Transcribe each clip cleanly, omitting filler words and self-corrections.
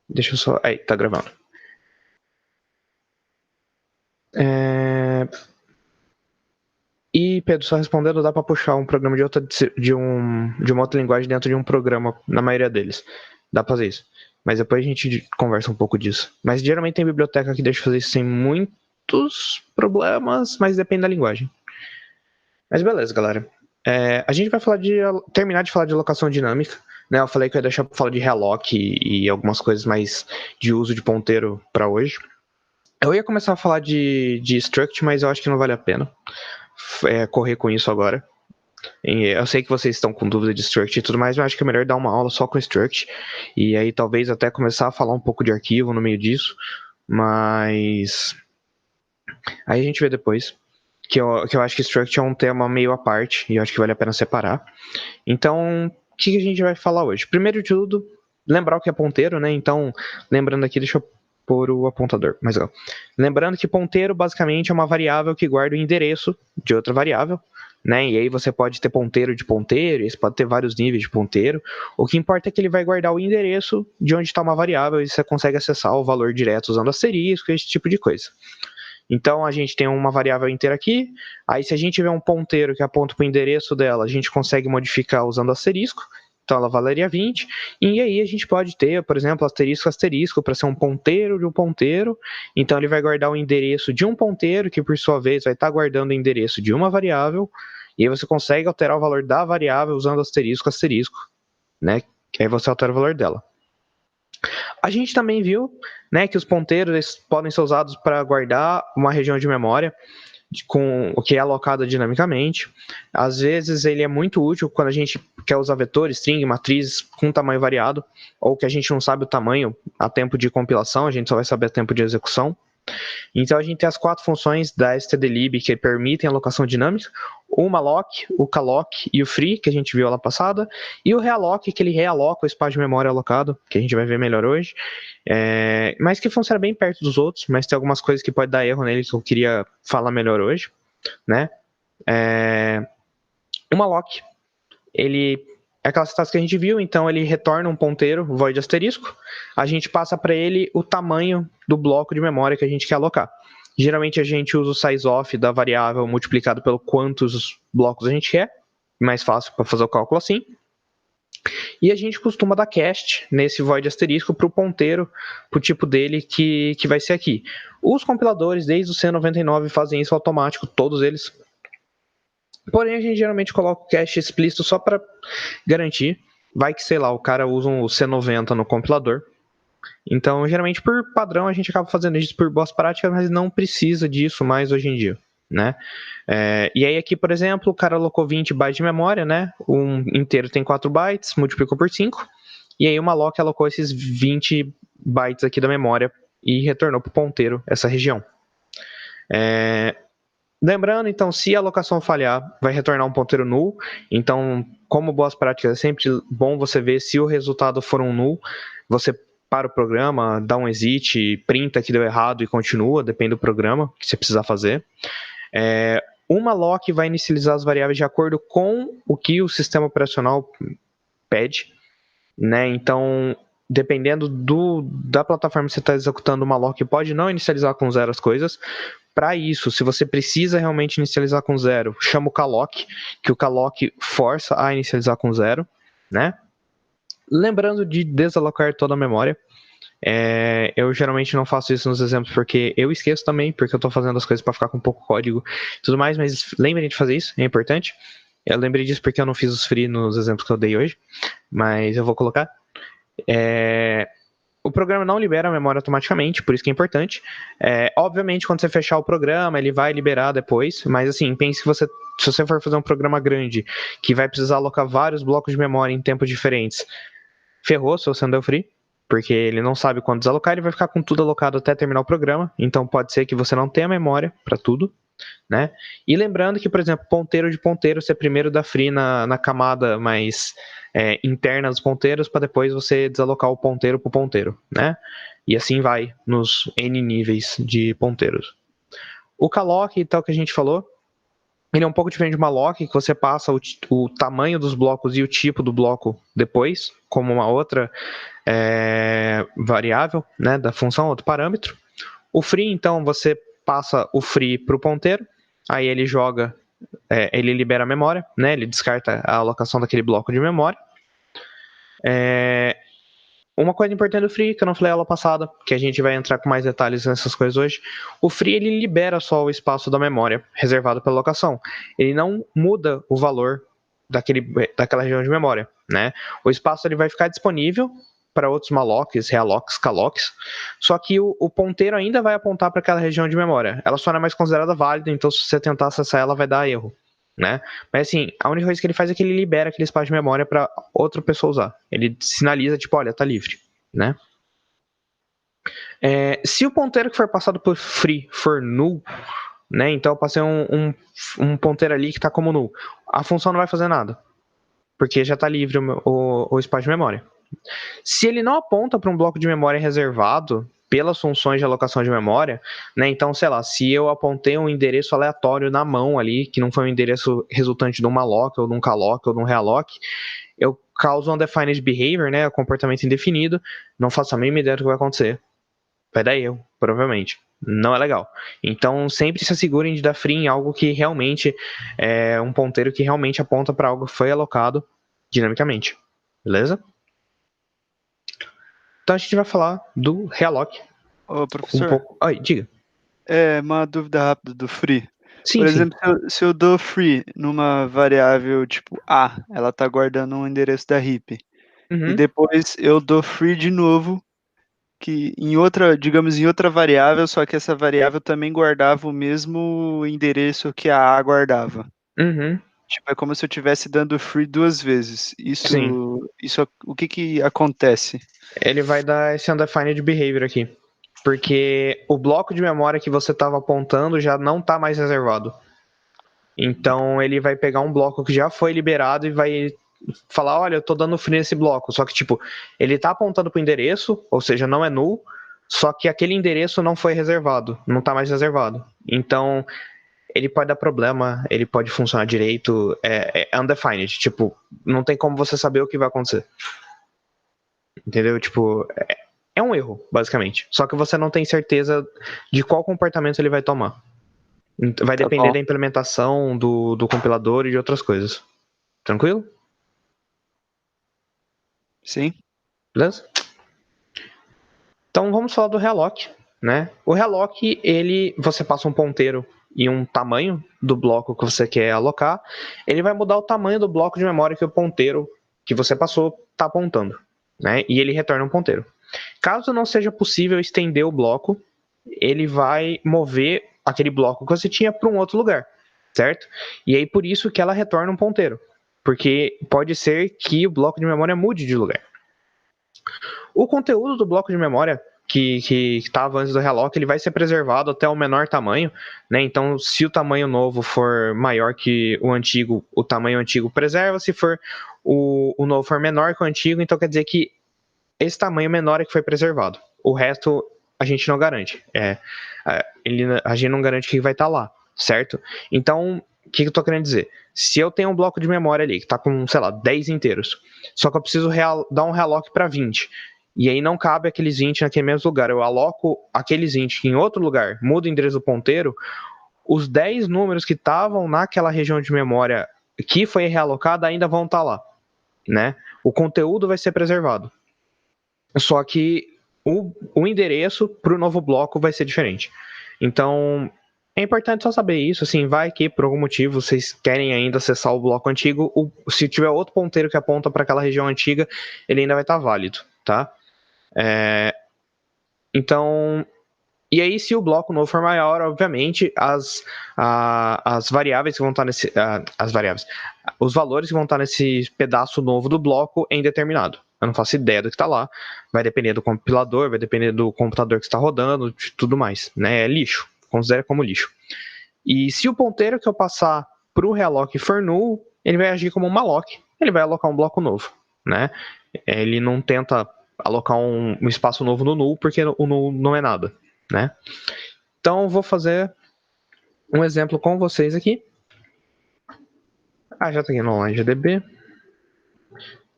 Deixa eu só... Aí, tá gravando. E, Pedro, só respondendo, dá para puxar um programa de uma outra linguagem dentro de um programa, na maioria deles. Dá pra fazer isso. Mas depois a gente conversa um pouco disso. Mas geralmente tem biblioteca que deixa fazer isso sem muitos problemas, mas depende da linguagem. Mas beleza, galera. A gente vai terminar de falar de alocação dinâmica. Né? Eu falei que eu ia deixar para falar de reloc e algumas coisas mais de uso de ponteiro para hoje. Eu ia começar a falar de struct, mas eu acho que não vale a pena correr com isso agora. Eu sei que vocês estão com dúvida de struct e tudo mais, mas eu acho que é melhor dar uma aula só com struct. E aí talvez até começar a falar um pouco de arquivo no meio disso. Mas aí a gente vê depois. Que eu acho que struct é um tema meio à parte e eu acho que vale a pena separar. Então, o que a gente vai falar hoje? Primeiro de tudo, lembrar o que é ponteiro, né? Então, lembrando aqui, deixa eu pôr o apontador. Mas ó, lembrando que ponteiro basicamente é uma variável que guarda o endereço de outra variável, né? E aí você pode ter ponteiro de ponteiro, você pode ter vários níveis de ponteiro. O que importa é que ele vai guardar o endereço de onde está uma variável e você consegue acessar o valor direto usando asterisco, esse tipo de coisa. Então a gente tem uma variável inteira aqui, aí se a gente tiver um ponteiro que aponta para o endereço dela, a gente consegue modificar usando asterisco, então ela valeria 20, e aí a gente pode ter, por exemplo, asterisco para ser um ponteiro de um ponteiro, então ele vai guardar o endereço de um ponteiro, que por sua vez vai estar guardando o endereço de uma variável, e aí você consegue alterar o valor da variável usando asterisco, né? Que aí você altera o valor dela. A gente também viu, né, que os ponteiros podem ser usados para guardar uma região de memória com o que é alocado dinamicamente. Às vezes ele é muito útil quando a gente quer usar vetores, string, matrizes com tamanho variado, ou que a gente não sabe o tamanho a tempo de compilação, a gente só vai saber a tempo de execução. Então a gente tem as 4 funções da stdlib que permitem alocação dinâmica, o malloc, o calloc e o free, que a gente viu lá passada, e o realloc, que ele realoca o espaço de memória alocado, que a gente vai ver melhor hoje, mas que funciona bem perto dos outros, mas tem algumas coisas que pode dar erro nele que eu queria falar melhor hoje, né? O malloc, ele é aquela sintaxe que a gente viu, então ele retorna um ponteiro, void asterisco, a gente passa para ele o tamanho do bloco de memória que a gente quer alocar. Geralmente a gente usa o sizeof da variável multiplicado pelo quantos blocos a gente quer, mais fácil para fazer o cálculo assim. E a gente costuma dar cast nesse void asterisco para o ponteiro, para o tipo dele que vai ser aqui. Os compiladores, desde o C99, fazem isso automático, todos eles. Porém, a gente geralmente coloca o cache explícito só para garantir. Vai que, sei lá, o cara usa um C90 no compilador. Então, geralmente, por padrão, a gente acaba fazendo isso por boas práticas, mas não precisa disso mais hoje em dia, né? E aí aqui, por exemplo, o cara alocou 20 bytes de memória, né? Um inteiro tem 4 bytes, multiplicou por 5. E aí o malloc alocou esses 20 bytes aqui da memória e retornou para o ponteiro essa região. Lembrando, então, se a alocação falhar, vai retornar um ponteiro null. Então, como boas práticas, é sempre bom você ver se o resultado for um null. Você para o programa, dá um exit, printa que deu errado e continua, depende do programa que você precisar fazer. O malloc vai inicializar as variáveis de acordo com o que o sistema operacional pede, né? Então, dependendo da plataforma que você está executando, o malloc pode não inicializar com 0 as coisas. Para isso, se você precisa realmente inicializar com 0, chama o calloc, que o calloc força a inicializar com 0, né? Lembrando de desalocar toda a memória. Eu geralmente não faço isso nos exemplos porque eu esqueço também, porque eu estou fazendo as coisas para ficar com pouco código e tudo mais, mas lembrem de fazer isso, é importante. Eu lembrei disso porque eu não fiz os free nos exemplos que eu dei hoje, mas eu vou colocar. O programa não libera a memória automaticamente, por isso que é importante. Obviamente, quando você fechar o programa, ele vai liberar depois, mas assim, pense que se você for fazer um programa grande, que vai precisar alocar vários blocos de memória em tempos diferentes, ferrou se você não deu free, porque ele não sabe quando desalocar, ele vai ficar com tudo alocado até terminar o programa, então pode ser que você não tenha memória para tudo, né? E lembrando que, por exemplo, ponteiro de ponteiro, você primeiro dá free na camada mais interna dos ponteiros, para depois você desalocar o ponteiro para o ponteiro, né? E assim vai nos N níveis de ponteiros. O calloc, tal que a gente falou, ele é um pouco diferente de malloc, que você passa o tamanho dos blocos e o tipo do bloco depois, como uma outra variável, né, da função, outro parâmetro. O free, então, você passa o free para o ponteiro, aí ele joga, ele libera a memória, né, ele descarta a alocação daquele bloco de memória. Uma coisa importante do free, que eu não falei aula passada, que a gente vai entrar com mais detalhes nessas coisas hoje, o free ele libera só o espaço da memória reservado pela alocação. Ele não muda o valor daquela região de memória, né? O espaço ele vai ficar disponível para outros mallocs, reallocs, callocs, só que o ponteiro ainda vai apontar para aquela região de memória. Ela só não é mais considerada válida, então se você tentar acessar ela vai dar erro, né? Mas assim, a única coisa que ele faz é que ele libera aquele espaço de memória para outra pessoa usar. Ele sinaliza, tipo, olha, tá livre, né? Se o ponteiro que for passado por free for null, né? Então eu passei um ponteiro ali que tá como null. A função não vai fazer nada, porque já tá livre o espaço de memória. Se ele não aponta para um bloco de memória reservado pelas funções de alocação de memória, né? Então, sei lá, se eu apontei um endereço aleatório na mão ali, que não foi um endereço resultante de um malloc, ou de um calloc, ou de um realloc, eu causo um undefined behavior, né? Comportamento indefinido, não faço a mínima ideia do que vai acontecer. Vai dar erro, provavelmente. Não é legal. Então, sempre se assegurem de dar free em algo que realmente é um ponteiro que realmente aponta para algo que foi alocado dinamicamente. Beleza? Então a gente vai falar do realloc. Ô, professor. pouco. Oi, diga. Uma dúvida rápida do free. Sim, Por sim. exemplo, se eu dou free numa variável tipo A, ela está guardando um endereço da heap. E depois eu dou free de novo, que em outra, digamos, em outra variável, só que essa variável também guardava o mesmo endereço que a guardava. Tipo, é como se eu estivesse dando free duas vezes. Sim. O que acontece? Ele vai dar esse undefined behavior aqui. Porque o bloco de memória que você estava apontando já não está mais reservado. Então ele vai pegar um bloco que já foi liberado e vai falar, olha, eu tô dando free nesse bloco. Só que, tipo, ele tá apontando pro endereço, ou seja, não é null, só que aquele endereço não foi reservado, não tá mais reservado. Então, ele pode dar problema, ele pode funcionar direito, é undefined, tipo, não tem como você saber o que vai acontecer. Entendeu? Tipo, é um erro, basicamente. Só que você não tem certeza de qual comportamento ele vai tomar. Vai Tá depender bom. da implementação do compilador e de outras coisas. Tranquilo? Sim? Beleza? Então vamos falar do realloc, né? O realloc, você passa um ponteiro e um tamanho do bloco que você quer alocar, ele vai mudar o tamanho do bloco de memória que o ponteiro que você passou está apontando, né? E ele retorna um ponteiro. Caso não seja possível estender o bloco, ele vai mover aquele bloco que você tinha para um outro lugar, certo? E aí por isso que ela retorna um ponteiro, porque pode ser que o bloco de memória mude de lugar. O conteúdo do bloco de memória que estava antes do realloc, ele vai ser preservado até o menor tamanho, né? Então, se o tamanho novo for maior que o antigo, o tamanho antigo preserva. Se for o novo for menor que o antigo, então quer dizer que esse tamanho menor é que foi preservado. O resto a gente não garante. A gente não garante que vai estar lá, certo? Então, o que eu tô querendo dizer? Se eu tenho um bloco de memória ali que tá com, sei lá, 10 inteiros, só que eu preciso dar um realloc para 20, e aí não cabe aqueles 20 naquele mesmo lugar, eu aloco aqueles 20 em outro lugar, mudo o endereço do ponteiro, os 10 números que estavam naquela região de memória que foi realocada ainda vão estar lá, né? O conteúdo vai ser preservado. Só que o endereço para o novo bloco vai ser diferente. Então, é importante só saber isso, assim, vai que por algum motivo vocês querem ainda acessar o bloco antigo, se tiver outro ponteiro que aponta para aquela região antiga, ele ainda vai estar válido, tá? Então, e aí se o bloco novo for maior, obviamente, as variáveis que vão estar nesse, os valores que vão estar nesse pedaço novo do bloco é indeterminado. Eu não faço ideia do que está lá. Vai depender do compilador, vai depender do computador que está rodando, de tudo mais, né? É lixo. Considera como lixo. E se o ponteiro que eu passar para o realloc for null, ele vai agir como um malloc. Ele vai alocar um bloco novo, né? Ele não tenta alocar um espaço novo no null, porque o null não é nada, né? Então, vou fazer um exemplo com vocês aqui. Já está aqui no OnlineDB.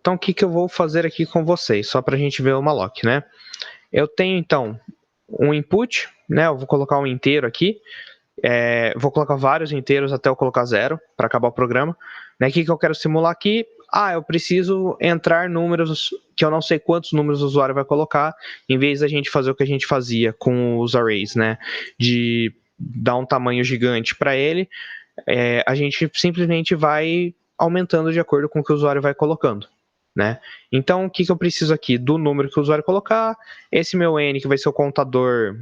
Então, o que eu vou fazer aqui com vocês? Só para a gente ver o malloc, né? Eu tenho, então, um input, né? Eu vou colocar um inteiro aqui. Vou colocar vários inteiros até eu colocar 0 para acabar o programa. Né? O que eu quero simular aqui? Eu preciso entrar números que eu não sei quantos números o usuário vai colocar, em vez da gente fazer o que a gente fazia com os arrays, né? De dar um tamanho gigante para ele, a gente simplesmente vai aumentando de acordo com o que o usuário vai colocando. Né? Então, o que eu preciso aqui? Do número que o usuário colocar, esse meu n, que vai ser o contador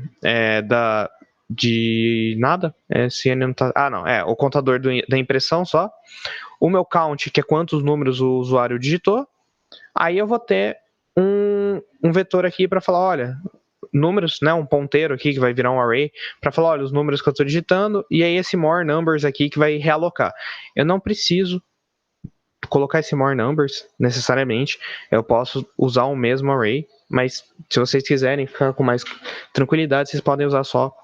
de nada, esse n não tá, o contador da impressão só, o meu count, que é quantos números o usuário digitou, aí eu vou ter um vetor aqui para falar, olha, números, né, um ponteiro aqui que vai virar um array, para falar, olha, os números que eu estou digitando, e aí esse more numbers aqui que vai realocar. Eu não preciso colocar esse more numbers necessariamente, eu posso usar o mesmo array, mas se vocês quiserem ficar com mais tranquilidade, vocês podem usar só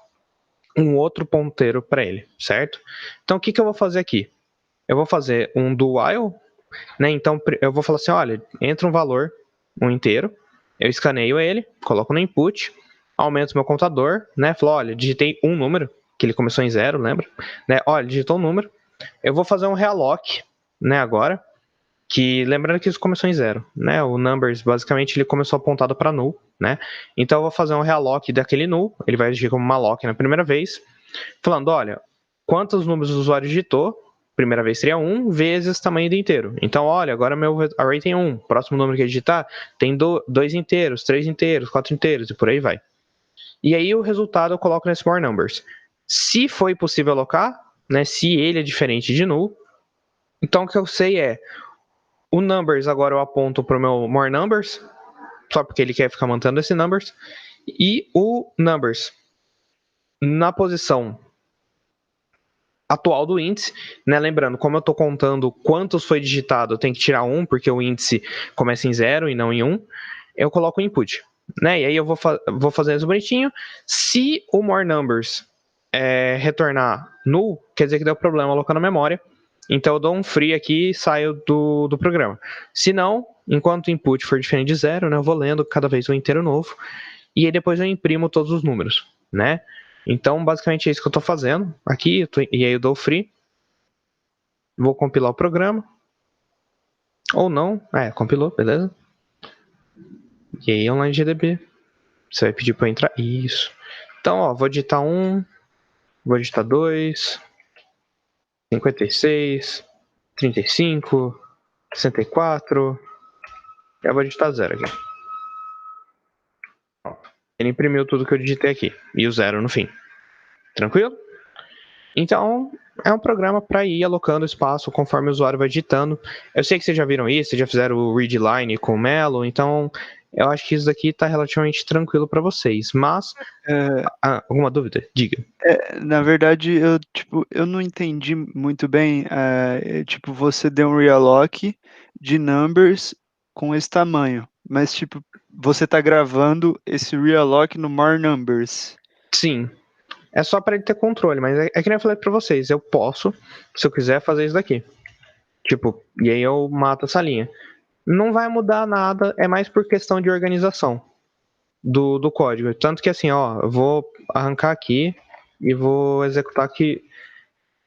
um outro ponteiro para ele, certo? Então, o que eu vou fazer aqui? Eu vou fazer um do while, né? Então, eu vou falar assim, olha, entra um valor, um inteiro, eu escaneio ele, coloco no input, aumento meu contador, né? Falo, olha, digitei um número, que ele começou em 0, lembra? Né? Olha, digitou um número. Eu vou fazer um realloc, né, agora, que lembrando que isso começou em 0, né? O numbers, basicamente, ele começou apontado para null, né? Então, eu vou fazer um realloc daquele null, ele vai agir como malloc na primeira vez, falando, olha, quantos números o usuário digitou, primeira vez seria 1 vezes o tamanho do inteiro. Então, olha, agora meu array tem 1. Próximo número que ele digitar tem 2 inteiros, 3 inteiros, 4 inteiros e por aí vai. E aí o resultado eu coloco nesse more numbers. Se foi possível alocar, né, se ele é diferente de null, então o que eu sei é o numbers agora eu aponto para o meu more numbers, só porque ele quer ficar mantendo esse numbers, e o numbers na posição atual do índice, né? Lembrando, como eu estou contando quantos foi digitado, eu tenho que tirar 1, porque o índice começa em 0 e não em 1, eu coloco o input, né? E aí eu vou fazer isso bonitinho. Se o more numbers retornar null, quer dizer que deu problema alocando a memória, então eu dou um free aqui e saio do programa. Se não, enquanto o input for diferente de 0, né, eu vou lendo cada vez um inteiro novo, e aí depois eu imprimo todos os números, né? Então, basicamente é isso que eu estou fazendo aqui, e aí eu dou free, vou compilar o programa, ou não, compilou, beleza? E aí online GDB, você vai pedir para eu entrar, isso. Então, ó, vou digitar 1, vou digitar 2, 56, 35, 64, e eu vou digitar 0 aqui. Ó, ele imprimiu tudo que eu digitei aqui, e o 0 no fim. Tranquilo? Então, é um programa para ir alocando espaço conforme o usuário vai digitando. Eu sei que vocês já viram isso, vocês já fizeram o readline com o Melo, então eu acho que isso daqui está relativamente tranquilo para vocês. Mas, alguma dúvida? Diga. Na verdade, eu não entendi muito bem. Você deu um realloc de numbers com esse tamanho, mas você está gravando esse realloc no more numbers. Sim. É só para ele ter controle, mas é que nem eu falei para vocês, eu posso, se eu quiser, fazer isso daqui. E aí eu mato essa linha. Não vai mudar nada, é mais por questão de organização do código. Tanto que assim, ó, eu vou arrancar aqui e vou executar aqui.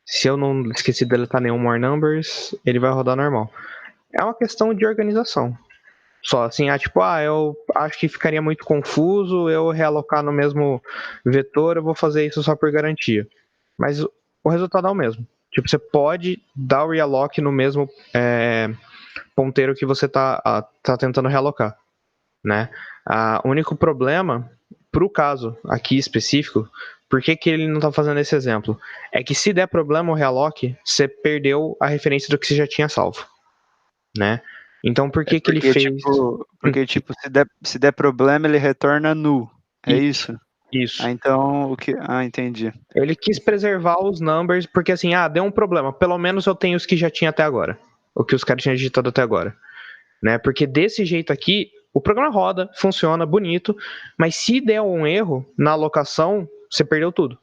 Se eu não esqueci de deletar nenhum more numbers, ele vai rodar normal. É uma questão de organização. Só assim, eu acho que ficaria muito confuso eu realocar no mesmo vetor, eu vou fazer isso só por garantia. Mas o resultado é o mesmo. Você pode dar o realloc no mesmo ponteiro que você tá tentando realocar, né? O único problema, pro caso aqui específico, por que ele não tá fazendo esse exemplo? É que se der problema o realloc, você perdeu a referência do que você já tinha salvo, né? Então por que ele fez... Se der problema, ele retorna null. É isso? Isso. Então, entendi. Ele quis preservar os numbers, porque assim, deu um problema. Pelo menos eu tenho os que já tinha até agora. O que os caras tinham digitado até agora. Né? Porque desse jeito aqui, o programa roda, funciona, bonito, mas se der um erro na alocação, você perdeu tudo.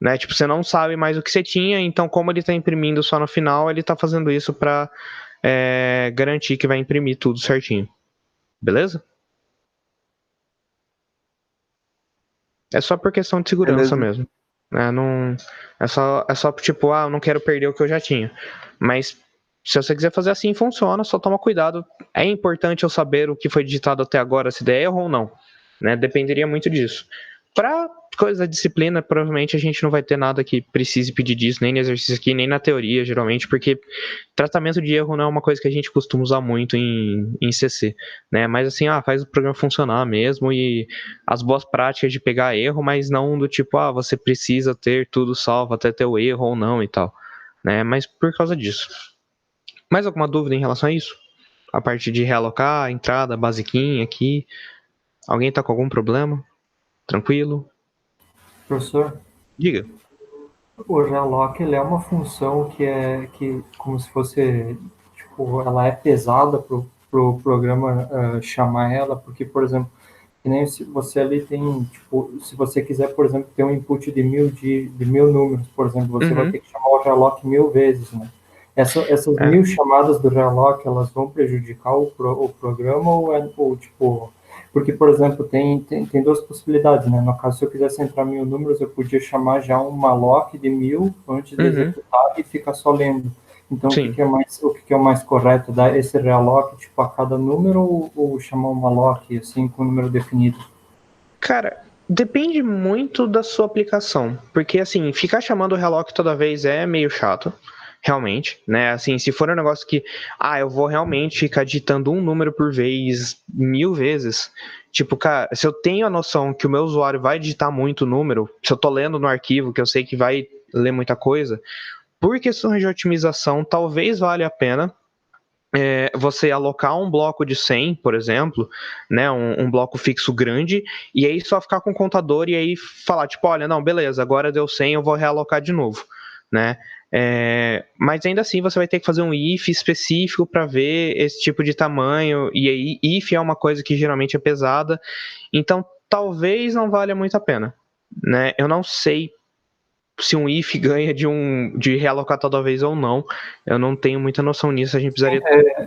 Né? Você não sabe mais o que você tinha, então como ele está imprimindo só no final, ele está fazendo isso para garantir que vai imprimir tudo certinho. Beleza? É só por questão de segurança mesmo. Não, é só tipo, eu não quero perder o que eu já tinha. Mas se você quiser fazer assim, funciona, só toma cuidado. É importante eu saber o que foi digitado até agora, se der erro ou não. Né? Dependeria muito disso. Para coisa da disciplina, provavelmente a gente não vai ter nada que precise pedir disso, nem no exercício aqui, nem na teoria, geralmente, porque tratamento de erro não é uma coisa que a gente costuma usar muito em CC, né? Mas assim, faz o programa funcionar mesmo e as boas práticas de pegar erro, mas não do tipo, você precisa ter tudo salvo até ter o erro ou não e tal, né? Mas por causa disso. Mais alguma dúvida em relação a isso? A parte de realocar, a entrada basiquinha aqui. Alguém tá com algum problema? Tranquilo? Professor? Diga. O realock, ele é uma função que como se fosse, tipo, ela é pesada pro programa chamar ela, porque, por exemplo, que nem se você ali tem, tipo, se você quiser, por exemplo, ter um input de 1000 números, por exemplo, você vai ter que chamar o realock 1000 vezes, né? Essas 1000 chamadas do realock, elas vão prejudicar o programa ou tipo... Porque, por exemplo, tem duas possibilidades, né? No caso, se eu quisesse entrar 1000 números, eu podia chamar já um malloc de 1000 antes de executar e ficar só lendo. Então, Sim. o que é o mais correto? Dar esse realock tipo, a cada número ou chamar um malloc assim, com o número definido? Cara, depende muito da sua aplicação. Porque, assim, ficar chamando o relock toda vez é meio chato. Realmente, né? Assim, se for um negócio que, eu vou realmente ficar digitando um número por vez, 1000 vezes. Tipo, cara, se eu tenho a noção que o meu usuário vai digitar muito número, se eu tô lendo no arquivo, que eu sei que vai ler muita coisa, por questões de otimização, talvez valha a pena você alocar um bloco de 100, por exemplo, né, um bloco fixo grande, e aí só ficar com o contador e aí falar, tipo, olha, não, beleza, agora deu 100, eu vou realocar de novo, né? Mas ainda assim você vai ter que fazer um if específico para ver esse tipo de tamanho, e aí if é uma coisa que geralmente é pesada, então talvez não valha muito a pena, né? Eu não sei se um if ganha de realocar toda vez ou não. Eu não tenho muita noção nisso, a gente precisaria...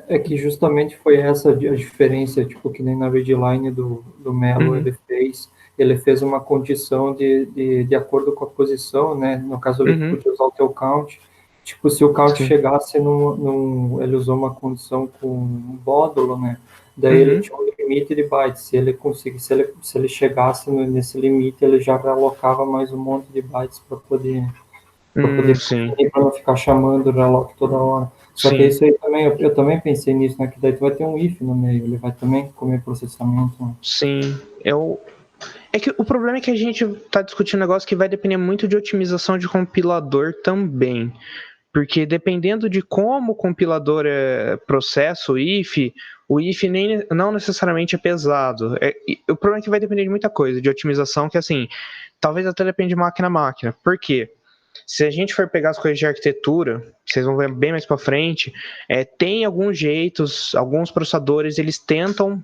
É que justamente foi essa a diferença, tipo, que nem na readline do Melo ele fez uma condição de acordo com a posição, né? No caso, ele podia usar o teu count. Tipo, se o count chegasse ele usou uma condição com um módulo, né? Daí ele tinha um limite de bytes. Se ele chegasse nesse limite, ele já realocava mais um monte de bytes para poder para não ficar chamando o relock toda hora. Só que isso aí também, eu também pensei nisso, né? Que daí tu vai ter um if no meio, ele vai também comer processamento. Né? Sim, é que o problema é que a gente está discutindo um negócio que vai depender muito de otimização de compilador também. Porque dependendo de como o compilador processa o if não necessariamente é pesado. O problema é que vai depender de muita coisa, de otimização, que assim, talvez até dependa de máquina a máquina. Por quê? Se a gente for pegar as coisas de arquitetura, vocês vão ver bem mais para frente, tem alguns jeitos, alguns processadores, eles tentam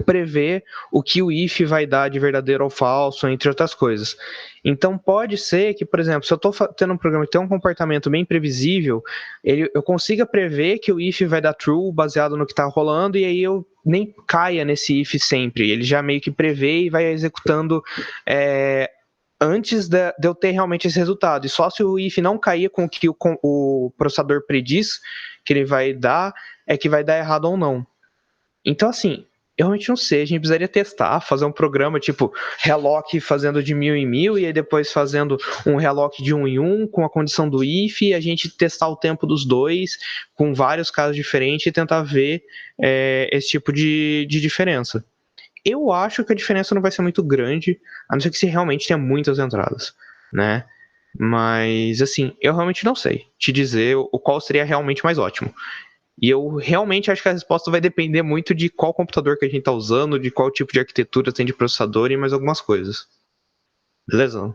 prever o que o if vai dar de verdadeiro ou falso, entre outras coisas. Então pode ser que, por exemplo, se eu estou tendo um programa que tem um comportamento bem previsível, eu consiga prever que o if vai dar true baseado no que está rolando, e aí eu nem caia nesse if sempre. Ele já meio que prevê e vai executando antes de eu ter realmente esse resultado. E só se o if não cair com o que o processador prediz que ele vai dar, é que vai dar errado ou não. Então, assim, eu realmente não sei, a gente precisaria testar, fazer um programa tipo relock fazendo de 1000 em 1000 e aí depois fazendo um relock de 1 em 1 com a condição do if e a gente testar o tempo dos dois com vários casos diferentes e tentar ver esse tipo de diferença. Eu acho que a diferença não vai ser muito grande, a não ser que você realmente tenha muitas entradas, né? Mas, assim, eu realmente não sei te dizer o qual seria realmente mais ótimo. E eu realmente acho que a resposta vai depender muito de qual computador que a gente está usando, de qual tipo de arquitetura tem de processador e mais algumas coisas. Beleza?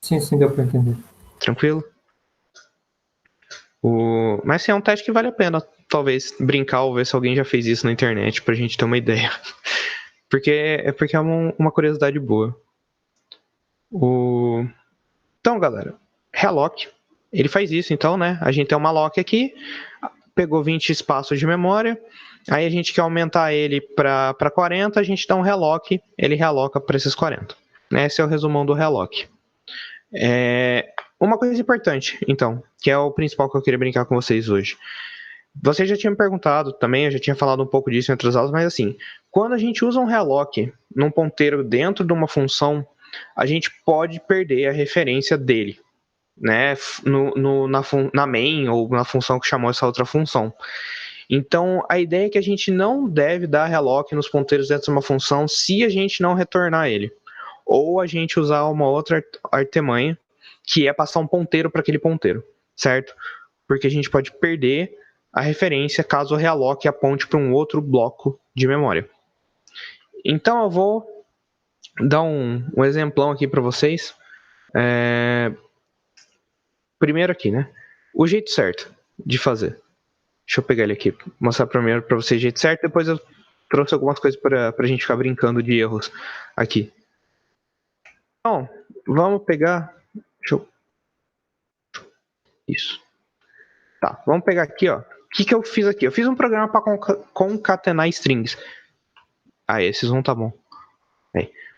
Sim, deu para entender. Tranquilo? Mas sim, é um teste que vale a pena, talvez, brincar ou ver se alguém já fez isso na internet pra gente ter uma ideia. Porque é uma curiosidade boa. Então, galera, relock, ele faz isso, então, né? A gente tem uma lock aqui. pegou 20 espaços de memória, aí a gente quer aumentar ele para 40, a gente dá um relock, ele realoca para esses 40. Esse é o resumão do relock. Uma coisa importante, então, que é o principal que eu queria brincar com vocês hoje. Você já tinha me perguntado também, eu já tinha falado um pouco disso em outras aulas, mas assim, quando a gente usa um relock num ponteiro dentro de uma função, a gente pode perder a referência dele, né, na main ou na função que chamou essa outra função. Então, a ideia é que a gente não deve dar relock nos ponteiros dentro de uma função se a gente não retornar ele. Ou a gente usar uma outra artimanha, que é passar um ponteiro para aquele ponteiro, certo? Porque a gente pode perder a referência caso o realock aponte para um outro bloco de memória. Então eu vou dar um exemplão aqui para vocês. Primeiro aqui, né? O jeito certo de fazer. Deixa eu pegar ele aqui, mostrar primeiro para vocês o jeito certo, depois eu trouxe algumas coisas para a gente ficar brincando de erros aqui. Então, vamos pegar... Isso. Tá, vamos pegar aqui, ó. O que eu fiz aqui? Eu fiz um programa para concatenar strings. Esses não tá bom.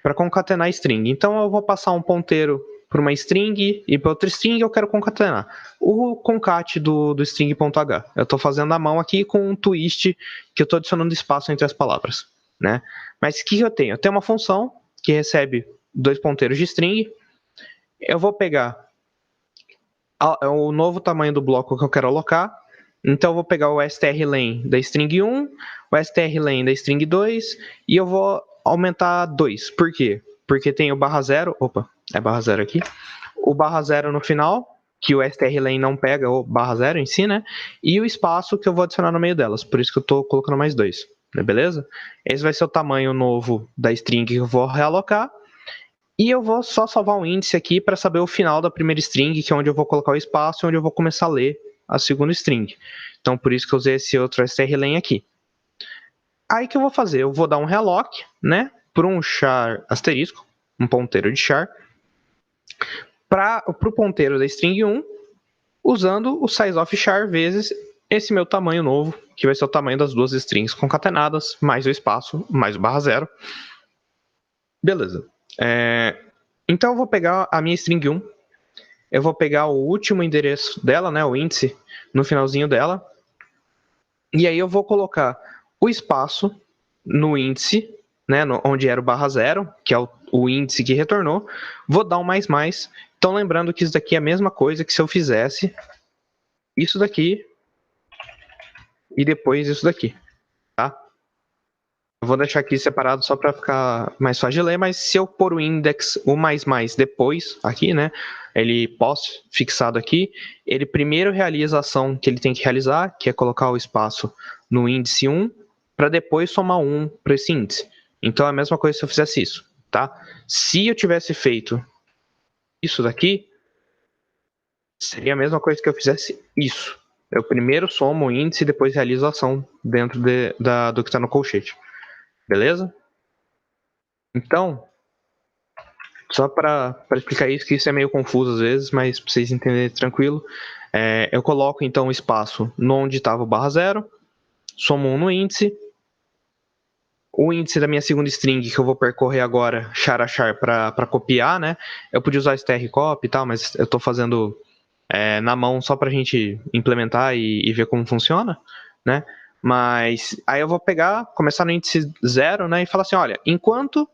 Para concatenar string. Então eu vou passar um ponteiro para uma string e para outra string eu quero concatenar. O concat do string.h. Eu estou fazendo a mão aqui com um twist que eu estou adicionando espaço entre as palavras, né? Mas o que eu tenho? Eu tenho uma função que recebe 2 ponteiros de string. Eu vou pegar o novo tamanho do bloco que eu quero alocar. Então eu vou pegar o strlen da string 1, o strlen da string 2 e eu vou aumentar 2. Por quê? Porque tem o /0, /0 aqui, o /0 no final, que o strlen não pega o /0 em si, né? E o espaço que eu vou adicionar no meio delas, por isso que eu estou colocando mais 2, beleza? Esse vai ser o tamanho novo da string que eu vou realocar. E eu vou só salvar um índice aqui para saber o final da primeira string, que é onde eu vou colocar o espaço e onde eu vou começar a ler a segunda string. Então, por isso que eu usei esse outro strlen aqui. Aí que eu vou fazer? Eu vou dar um relock, né, por um char asterisco, um ponteiro de char, para o ponteiro da string 1, usando o sizeOfChar vezes esse meu tamanho novo, que vai ser o tamanho das duas strings concatenadas, mais o espaço, mais o /0. Beleza. Então eu vou pegar a minha string 1, eu vou pegar o último endereço dela, né, o índice, no finalzinho dela, e aí eu vou colocar o espaço no índice, né, onde era o /0, que é o índice que retornou, vou dar um mais. Então lembrando que isso daqui é a mesma coisa que se eu fizesse isso daqui e depois isso daqui, tá? Eu vou deixar aqui separado só para ficar mais fácil de ler, mas se eu pôr o index, o mais depois, aqui, né, ele post fixado aqui, ele primeiro realiza a ação que ele tem que realizar, que é colocar o espaço no índice 1, para depois somar 1 para esse índice. Então é a mesma coisa se eu fizesse isso, tá? Se eu tivesse feito isso daqui, seria a mesma coisa que eu fizesse isso. Eu primeiro somo o índice e depois realizo a ação dentro do que está no colchete. Beleza? Então, só para explicar isso, que isso é meio confuso às vezes, mas para vocês entenderem tranquilo, eu coloco então o espaço onde estava o /0, somo 1 no índice, o índice da minha segunda string que eu vou percorrer agora, char a char, para copiar, né? Eu podia usar strcopy e tal, mas eu estou fazendo na mão só para a gente implementar e ver como funciona, né? Mas aí eu vou começar no índice 0, né, e falar assim, olha, enquanto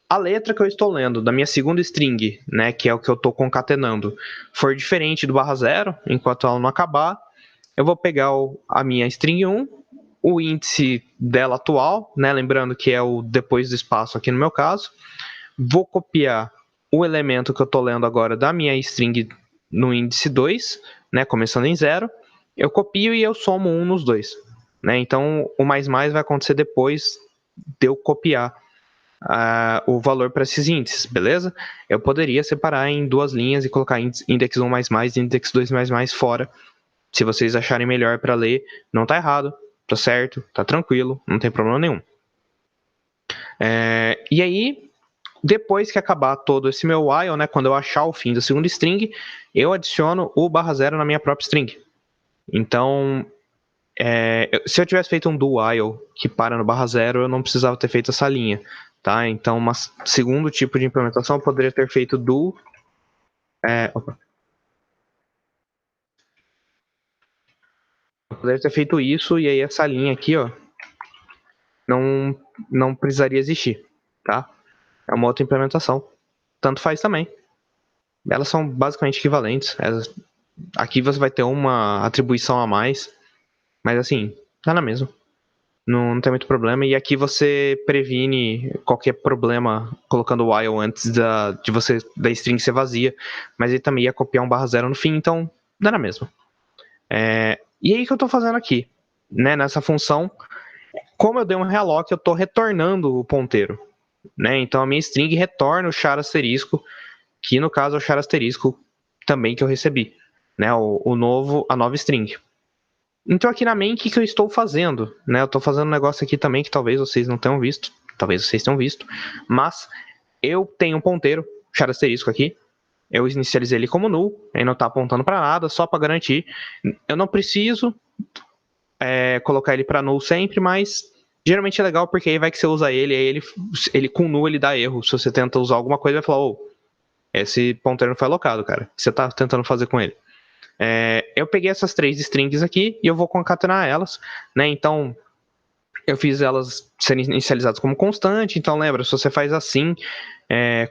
a letra que eu estou lendo da minha segunda string, né, que é o que eu estou concatenando, for diferente do /0, enquanto ela não acabar, eu vou pegar a minha string 1, o índice dela atual, né, lembrando que é o depois do espaço aqui no meu caso, vou copiar o elemento que eu estou lendo agora da minha string no índice 2, né, começando em 0, eu copio e eu somo 1 nos dois. Né? Então, o mais vai acontecer depois de eu copiar o valor para esses índices, beleza? Eu poderia separar em 2 linhas e colocar index 1 e index 2 fora, se vocês acharem melhor para ler. Não tá errado, tá certo, tá tranquilo, não tem problema nenhum. E aí, depois que acabar todo esse meu while, né, quando eu achar o fim da segunda string, eu adiciono o /0 na minha própria string. Então, Se eu tivesse feito um do while que para no /0, eu não precisava ter feito essa linha, tá? Então, segundo tipo de implementação, eu poderia ter feito do... Eu poderia ter feito isso, e aí essa linha aqui, ó, não precisaria existir, tá? É uma outra implementação. Tanto faz também. Elas são basicamente equivalentes. Aqui você vai ter uma atribuição a mais, mas assim, tá na mesma. Não tem muito problema. E aqui você previne qualquer problema colocando while antes da string ser vazia. Mas ele também ia copiar um /0 no fim, então dá na mesma. E aí que eu tô fazendo aqui, né? Nessa função, como eu dei um relock, eu tô retornando o ponteiro, né? Então a minha string retorna o char asterisco, que no caso é o char asterisco também que eu recebi, né? A nova string. Então aqui na main, o que eu estou fazendo? Né? Eu estou fazendo um negócio aqui também que talvez vocês não tenham visto, talvez vocês tenham visto, mas eu tenho um ponteiro, char asterisco aqui, eu inicializei ele como null, ele não está apontando para nada, só para garantir. Eu não preciso colocar ele para null sempre, mas geralmente é legal porque aí vai que você usa ele, aí ele com null ele dá erro. Se você tenta usar alguma coisa, vai falar, esse ponteiro não foi alocado, cara. O que você está tentando fazer com ele? Eu peguei essas 3 strings aqui e eu vou concatenar elas, né? Então, eu fiz elas serem inicializadas como constante. Então, lembra, se você faz assim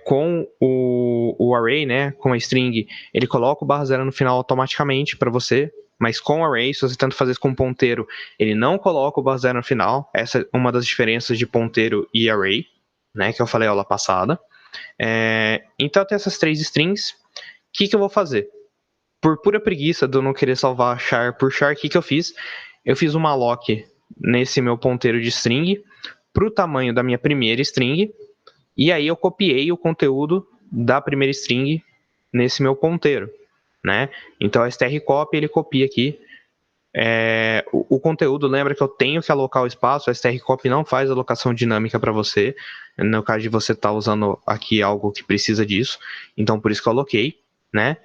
com o array, né? Com a string, ele coloca o /0 no final automaticamente para você. Mas com o array, se você tenta fazer isso com ponteiro, ele não coloca o /0 no final. Essa é uma das diferenças de ponteiro e array, né? Que eu falei aula passada. Então, eu tenho essas 3 strings. O que eu vou fazer? Por pura preguiça de eu não querer salvar char por char, o que eu fiz? Eu fiz uma alloc nesse meu ponteiro de string para o tamanho da minha primeira string, e aí eu copiei o conteúdo da primeira string nesse meu ponteiro, né? Então a strcopy ele copia aqui o conteúdo. Lembra que eu tenho que alocar o espaço, a strcopy não faz alocação dinâmica para você, no caso de você estar usando aqui algo que precisa disso, então por isso que eu aloquei, né?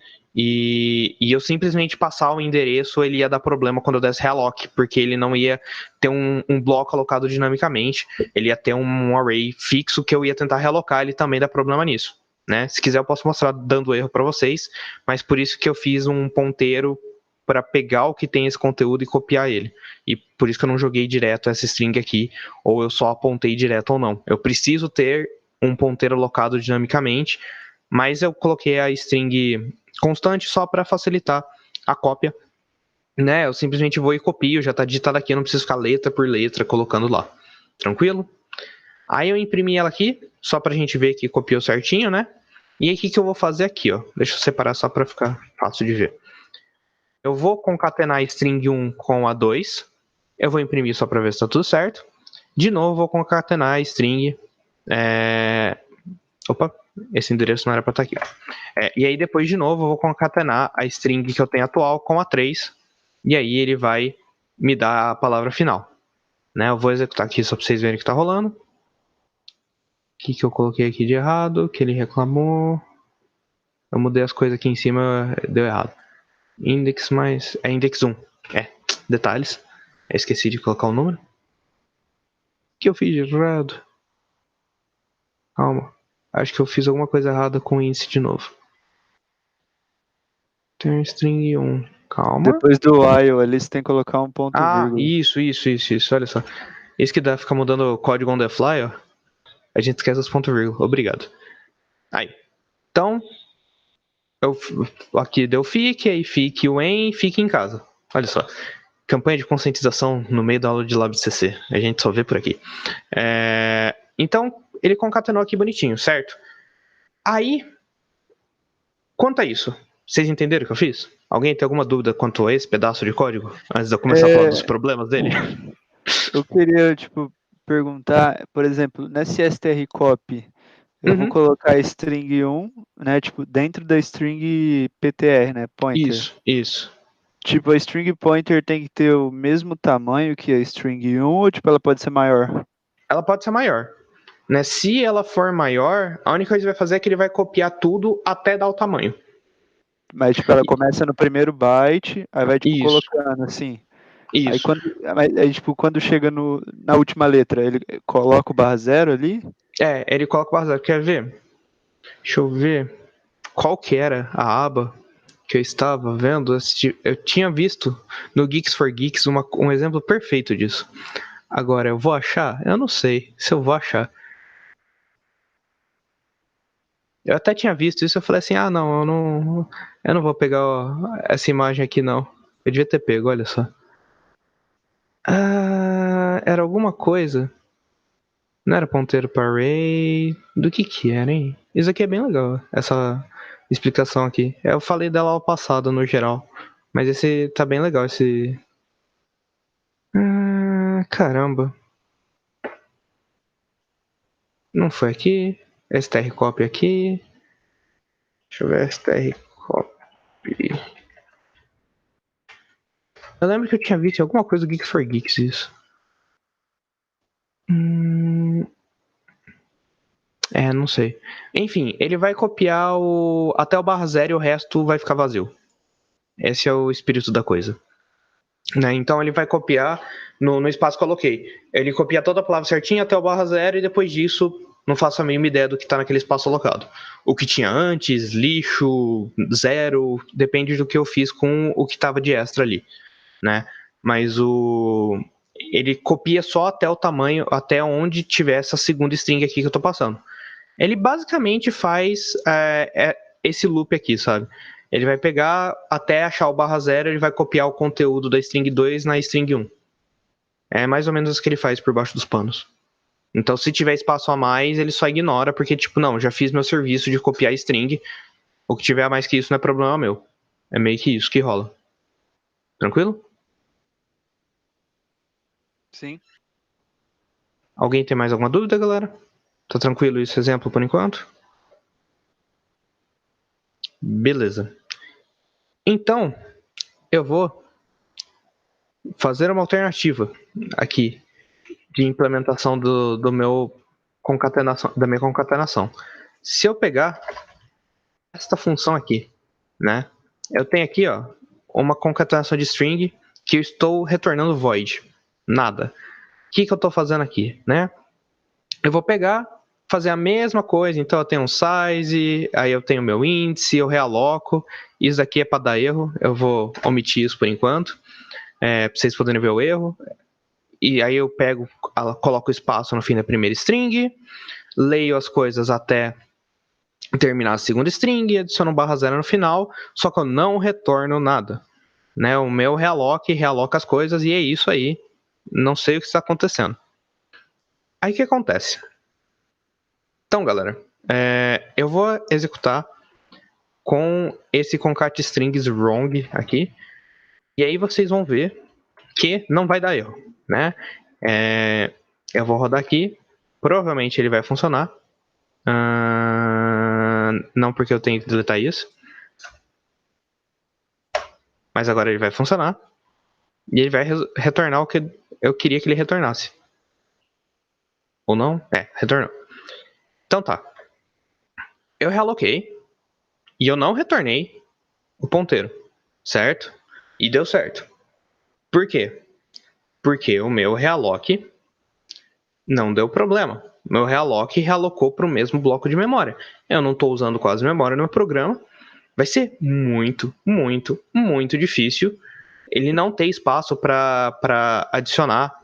E eu simplesmente passar o endereço, ele ia dar problema quando eu desse realloc, porque ele não ia ter um bloco alocado dinamicamente, ele ia ter um array fixo que eu ia tentar realocar, ele também dá problema nisso, né? Se quiser eu posso mostrar dando erro para vocês, mas por isso que eu fiz um ponteiro para pegar o que tem esse conteúdo e copiar ele. E por isso que eu não joguei direto essa string aqui, ou eu só apontei direto ou não. Eu preciso ter um ponteiro alocado dinamicamente, mas eu coloquei a string constante só para facilitar a cópia, né? Eu simplesmente vou e copio, já está digitado aqui, eu não preciso ficar letra por letra colocando lá. Tranquilo? Aí eu imprimi ela aqui, só para a gente ver que copiou certinho, né? E aí o que eu vou fazer aqui, ó? Deixa eu separar só para ficar fácil de ver. Eu vou concatenar a string 1 com a 2. Eu vou imprimir só para ver se está tudo certo. De novo, vou concatenar a string... Opa, esse endereço não era para estar aqui. E aí depois, de novo, eu vou concatenar a string que eu tenho atual com a 3. E aí ele vai me dar a palavra final, né? Eu vou executar aqui só para vocês verem o que está rolando. O que eu coloquei aqui de errado? Que ele reclamou. Eu mudei as coisas aqui em cima, deu errado. Index mais... index 1. Detalhes. Eu esqueci de colocar o número. O que eu fiz de errado? Calma. Acho que eu fiz alguma coisa errada com o índice de novo. Tem string 1. Calma. Depois do while, ali você tem que colocar um ponto vírgula. Isso. Olha só. Isso que dá ficar mudando o código on the fly, ó. A gente esquece os pontos vírgula. Obrigado. Aí. Então, aqui deu fique, aí fique o em, fique em casa. Olha só. Campanha de conscientização no meio da aula de LabCC. A gente só vê por aqui. Então, ele concatenou aqui bonitinho, certo? Aí, quanto a isso, vocês entenderam o que eu fiz? Alguém tem alguma dúvida quanto a esse pedaço de código? Antes de eu começar a falar dos problemas dele? Eu queria, perguntar, por exemplo, nesse strcopy, eu vou colocar a string 1, né, dentro da string PTR, né, pointer. Isso. A string pointer tem que ter o mesmo tamanho que a string 1, ou, ela pode ser maior? Ela pode ser maior. Né? Se ela for maior, a única coisa que vai fazer é que ele vai copiar tudo até dar o tamanho. Mas, ela começa no primeiro byte, aí vai, colocando assim. Isso. Aí, tipo, quando chega na última letra, ele coloca o /0 ali? Ele coloca o /0. Quer ver? Deixa eu ver qual que era a aba que eu estava vendo. Eu tinha visto no Geeks for Geeks um exemplo perfeito disso. Agora, eu vou achar? Eu não sei se eu vou achar. Eu até tinha visto isso, eu falei assim, não, eu não vou pegar essa imagem aqui não. Eu devia ter pego, olha só. Era alguma coisa. Não era ponteiro para array. Do que era, hein? Isso aqui é bem legal, essa explicação aqui. Eu falei dela ao passado, no geral. Mas esse tá bem legal, esse... caramba. Não foi aqui. STR copy aqui. Deixa eu ver, STR copy. Eu lembro que eu tinha visto alguma coisa do Geeks for Geeks isso. Não sei. Enfim, ele vai copiar até o /0 e o resto vai ficar vazio. Esse é o espírito da coisa. Né? Então ele vai copiar no espaço que eu coloquei. Ele copia toda a palavra certinha até o /0 e depois disso não faço a mínima ideia do que está naquele espaço alocado. O que tinha antes, lixo, 0, depende do que eu fiz com o que estava de extra ali. Né? Mas ele copia só até o tamanho, até onde tiver essa segunda string aqui que eu estou passando. Ele basicamente faz esse loop aqui, sabe? Ele vai pegar até achar o /0, ele vai copiar o conteúdo da string 2 na string 1. É mais ou menos isso que ele faz por baixo dos panos. Então, se tiver espaço a mais, ele só ignora, porque, tipo, não, já fiz meu serviço de copiar string. O que tiver a mais que isso não é problema meu. É meio que isso que rola. Tranquilo? Sim. Alguém tem mais alguma dúvida, galera? Tá tranquilo esse exemplo por enquanto? Beleza. Então, eu vou fazer uma alternativa aqui de implementação da minha concatenação. Se eu pegar esta função aqui, né? Eu tenho aqui, uma concatenação de string que eu estou retornando void. Nada. O que eu estou fazendo aqui, né? Eu vou pegar, fazer a mesma coisa. Então eu tenho um size, aí eu tenho meu índice, eu realoco. Isso aqui é para dar erro. Eu vou omitir isso por enquanto, para vocês poderem ver o erro. E aí eu coloco o espaço no fim da primeira string, leio as coisas até terminar a segunda string, adiciono um /0 no final, só que eu não retorno nada. Né? O meu realoca as coisas e é isso aí. Não sei o que está acontecendo. Aí o que acontece? Então, galera, eu vou executar com esse concat strings wrong aqui, e aí vocês vão ver que não vai dar erro, né? Eu vou rodar aqui, provavelmente ele vai funcionar. Não porque eu tenho que deletar isso, mas agora ele vai funcionar e ele vai retornar o que eu queria que ele retornasse. Ou não? Retornou. Então tá. Eu realoquei e eu não retornei o ponteiro, certo? E deu certo. Por quê? Porque o meu realoc não deu problema. Meu realoc realocou para o mesmo bloco de memória. Eu não estou usando quase memória no meu programa. Vai ser muito, muito, muito difícil ele não ter espaço para adicionar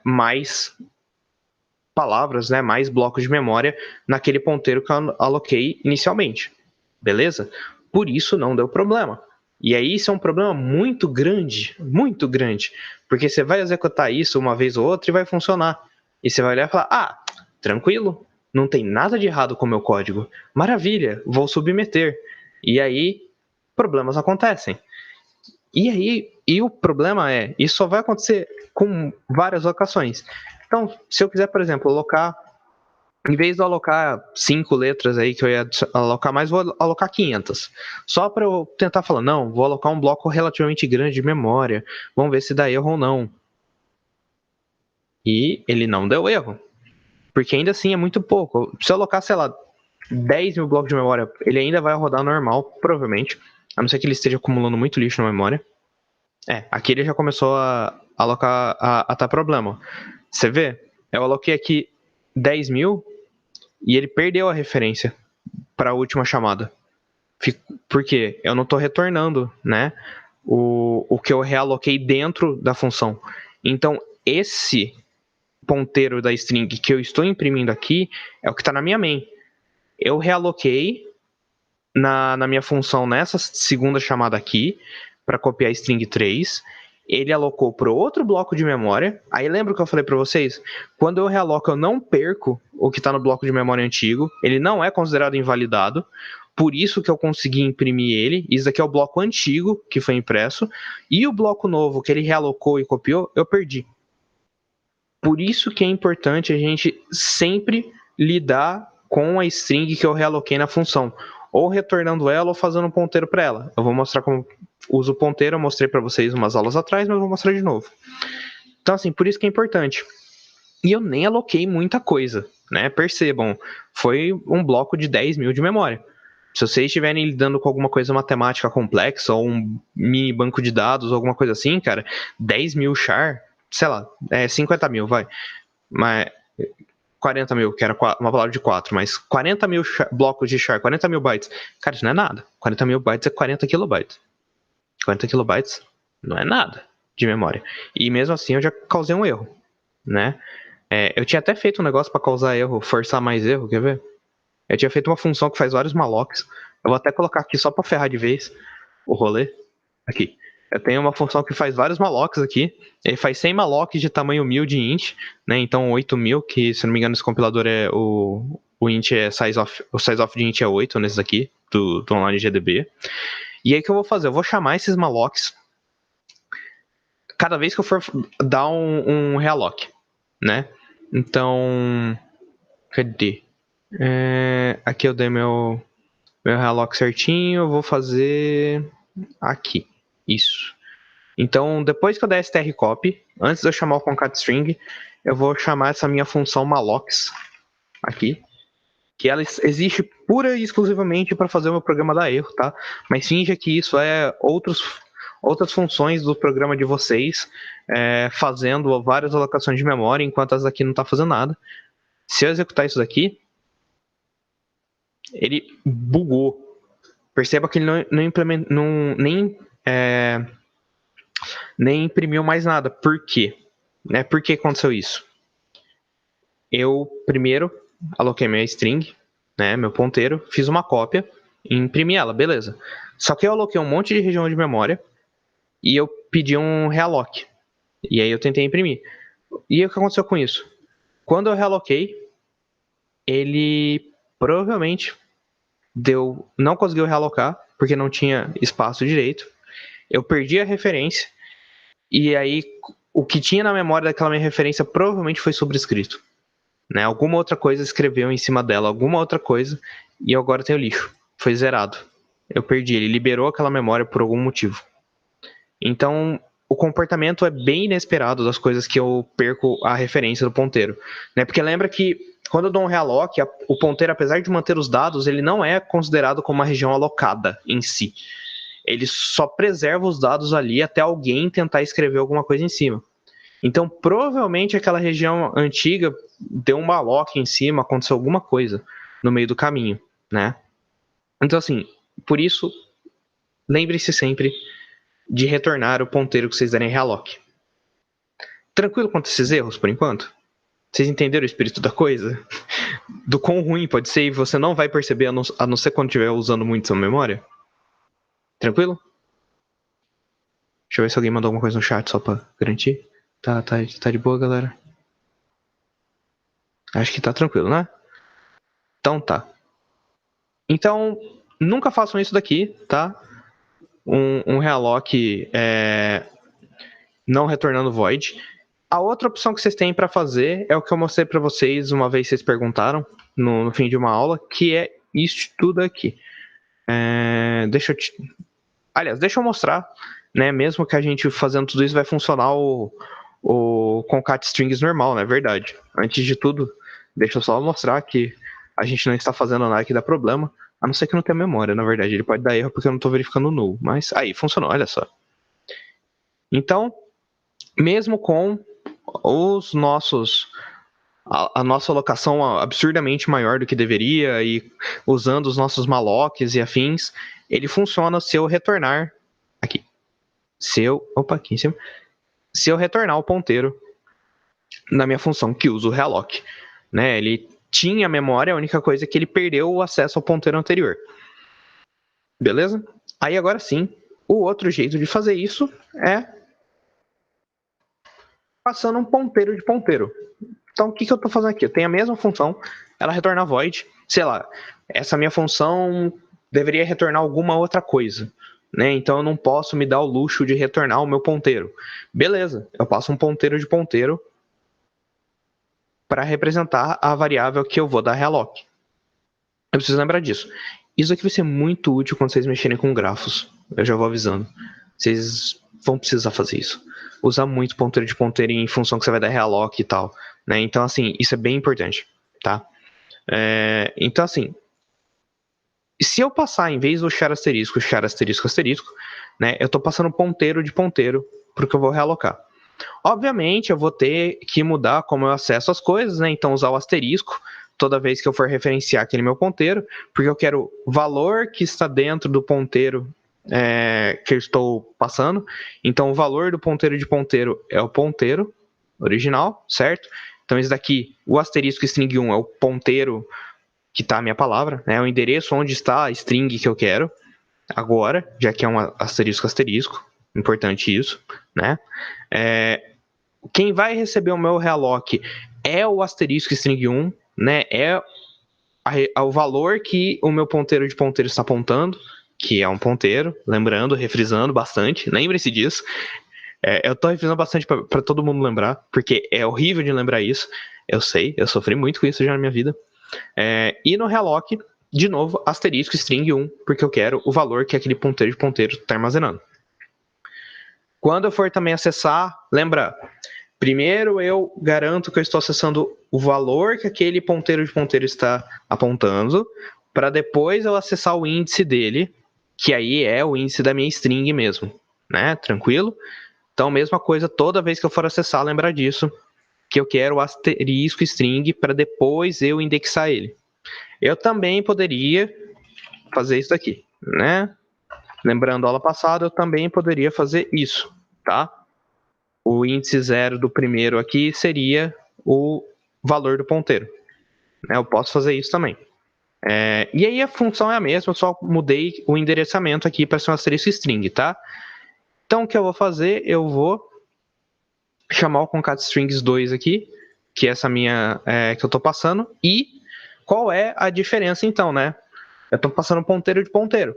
mais palavras, né, mais blocos de memória naquele ponteiro que eu aloquei inicialmente. Beleza? Por isso não deu problema. E aí isso é um problema muito grande, porque você vai executar isso uma vez ou outra e vai funcionar. E você vai olhar e falar, tranquilo, não tem nada de errado com o meu código. Maravilha, vou submeter. E aí, problemas acontecem. E o problema isso só vai acontecer com várias locações. Então, se eu quiser, por exemplo, alocar, em vez de alocar 5 letras aí que eu ia alocar mais, vou alocar 500. Só para eu tentar falar, não, vou alocar um bloco relativamente grande de memória, vamos ver se dá erro ou não. E ele não deu erro, porque ainda assim é muito pouco. Se eu alocar, sei lá, 10 mil blocos de memória, ele ainda vai rodar normal, provavelmente, a não ser que ele esteja acumulando muito lixo na memória. Aqui ele já começou a alocar, a dar problema. Você vê? Eu aloquei aqui 10 mil e ele perdeu a referência para a última chamada. Por quê? Eu não estou retornando, né, o que eu realoquei dentro da função. Então, esse ponteiro da string que eu estou imprimindo aqui é o que está na minha main. Eu realoquei na minha função nessa segunda chamada aqui para copiar string 3. Ele alocou para outro bloco de memória. Aí lembra o que eu falei para vocês? Quando eu realoco, eu não perco o que está no bloco de memória antigo. Ele não é considerado invalidado. Por isso que eu consegui imprimir ele. Isso aqui é o bloco antigo que foi impresso. E o bloco novo que ele realocou e copiou, eu perdi. Por isso que é importante a gente sempre lidar com a string que eu realoquei na função. Ou retornando ela ou fazendo um ponteiro para ela. Eu vou mostrar como uso o ponteiro. Eu mostrei para vocês umas aulas atrás, mas eu vou mostrar de novo. Então, assim, por isso que é importante. E eu nem aloquei muita coisa, né? Percebam, foi um bloco de 10 mil de memória. Se vocês estiverem lidando com alguma coisa matemática complexa, ou um mini banco de dados, ou alguma coisa assim, cara, 10 mil char, sei lá, 50 mil, vai. Mas 40 mil, que era uma palavra de 4, mas 40 mil blocos de char, 40 mil bytes. Cara, isso não é nada. 40 mil bytes é 40 kilobytes. 40 kilobytes não é nada de memória. E mesmo assim eu já causei um erro, né? Eu tinha até feito um negócio para causar erro, forçar mais erro, quer ver? Eu tinha feito uma função que faz vários mallocs. Eu vou até colocar aqui só para ferrar de vez o rolê. Aqui. Eu tenho uma função que faz vários mallocs aqui. Ele faz 100 mallocs de tamanho 1000 de int, né? Então 8000, que se não me engano esse compilador é o int é o size of de int é 8 nesses aqui, do online GDB. E aí o que eu vou fazer? Eu vou chamar esses mallocs cada vez que eu for dar um realloc, né? Então, cadê? Aqui eu dei meu realloc certinho, eu vou fazer aqui, isso. Então, depois que eu der strcopy, antes de eu chamar o concat_string, eu vou chamar essa minha função mallocs aqui, que ela existe pura e exclusivamente para fazer o meu programa dar erro, tá? Mas finja que isso é outras funções do programa de vocês, fazendo várias alocações de memória, enquanto essa daqui não está fazendo nada. Se eu executar isso daqui, ele bugou. Perceba que ele nem imprimiu mais nada. Por quê? Por que aconteceu isso? Eu primeiro aloquei minha string, né, meu ponteiro, fiz uma cópia e imprimi ela, beleza. Só que eu aloquei um monte de região de memória e eu pedi um realoc. E aí eu tentei imprimir. E o que aconteceu com isso? Quando eu realoquei, ele provavelmente não conseguiu realocar, porque não tinha espaço direito. Eu perdi a referência, e aí o que tinha na memória daquela minha referência provavelmente foi sobrescrito, né? Alguma outra coisa escreveu em cima dela, alguma outra coisa, e agora tem o lixo. Foi zerado. Eu perdi, ele liberou aquela memória por algum motivo. Então, o comportamento é bem inesperado das coisas que eu perco a referência do ponteiro, né? Porque lembra que quando eu dou um realloc, o ponteiro, apesar de manter os dados, ele não é considerado como uma região alocada em si. Ele só preserva os dados ali até alguém tentar escrever alguma coisa em cima. Então, provavelmente aquela região antiga deu um malloc em cima, aconteceu alguma coisa no meio do caminho, né? Então, assim, por isso, lembre-se sempre de retornar o ponteiro que vocês derem realloc. Tranquilo quanto a esses erros, por enquanto? Vocês entenderam o espírito da coisa? Do quão ruim pode ser e você não vai perceber, a não ser quando estiver usando muito sua memória? Tranquilo? Deixa eu ver se alguém mandou alguma coisa no chat só pra garantir. Tá de boa, galera? Acho que tá tranquilo, né? Então tá. Então, nunca façam isso daqui, tá? Um realloc não retornando void. A outra opção que vocês têm para fazer é o que eu mostrei para vocês uma vez vocês perguntaram no fim de uma aula, que é isso tudo aqui. Deixa eu mostrar, né? Mesmo que a gente fazendo tudo isso vai funcionar o concat strings normal, né? Verdade. Antes de tudo, deixa eu só mostrar que a gente não está fazendo nada que dá problema, a não ser que não tenha memória, na verdade. Ele pode dar erro porque eu não estou verificando o null. Mas aí, funcionou, olha só. Então, mesmo com a nossa alocação absurdamente maior do que deveria e usando os nossos mallocs e afins, ele funciona se eu retornar aqui. Aqui em cima. Se eu retornar o ponteiro na minha função que usa o realloc, né? Ele tinha memória, a única coisa é que ele perdeu o acesso ao ponteiro anterior. Beleza? Aí agora sim, o outro jeito de fazer isso é passando um ponteiro de ponteiro. Então, o que eu estou fazendo aqui? Eu tenho a mesma função, ela retorna void. Sei lá, essa minha função deveria retornar alguma outra coisa, né? Então, eu não posso me dar o luxo de retornar o meu ponteiro. Beleza, eu passo um ponteiro de ponteiro para representar a variável que eu vou dar realloc. Eu preciso lembrar disso. Isso aqui vai ser muito útil quando vocês mexerem com grafos. Eu já vou avisando. Vocês vão precisar fazer isso. Usar muito ponteiro de ponteiro em função que você vai dar realloc e tal, né? Então, assim, isso é bem importante, tá? Então, assim, se eu passar, em vez do char asterisco, né? Eu tô passando ponteiro de ponteiro pro que eu vou realocar. Obviamente, eu vou ter que mudar como eu acesso as coisas, né? Então, usar o asterisco toda vez que eu for referenciar aquele meu ponteiro, porque eu quero o valor que está dentro do ponteiro que eu estou passando. Então, o valor do ponteiro de ponteiro é o ponteiro original, certo? Então, esse daqui, o asterisco string 1 é o ponteiro que está a minha palavra, né? O endereço onde está a string que eu quero agora, já que é um asterisco, importante isso, né? Quem vai receber o meu realloc é o asterisco string 1, né? É o valor que o meu ponteiro de ponteiro está apontando, que é um ponteiro, lembrando, refrisando bastante, lembre-se disso. Eu estou refrisando bastante para todo mundo lembrar, porque é horrível de lembrar isso, eu sei, eu sofri muito com isso já na minha vida. E no realloc, de novo, asterisco string 1, porque eu quero o valor que aquele ponteiro de ponteiro está armazenando. Quando eu for também acessar, lembra, primeiro eu garanto que eu estou acessando o valor que aquele ponteiro de ponteiro está apontando, para depois eu acessar o índice dele, que aí é o índice da minha string mesmo, né? Tranquilo? Então, mesma coisa, toda vez que eu for acessar, lembrar disso, que eu quero o asterisco string para depois eu indexar ele. Eu também poderia fazer isso aqui, né? Lembrando a aula passada, eu também poderia fazer isso, tá? O índice 0 do primeiro aqui seria o valor do ponteiro. Eu posso fazer isso também. E aí a função é a mesma, eu só mudei o endereçamento aqui para ser um asterisco string, tá? Então o que eu vou fazer? Eu vou chamar o concat_strings 2 aqui, que é essa minha que eu estou passando, e qual é a diferença então, né? Eu estou passando ponteiro de ponteiro.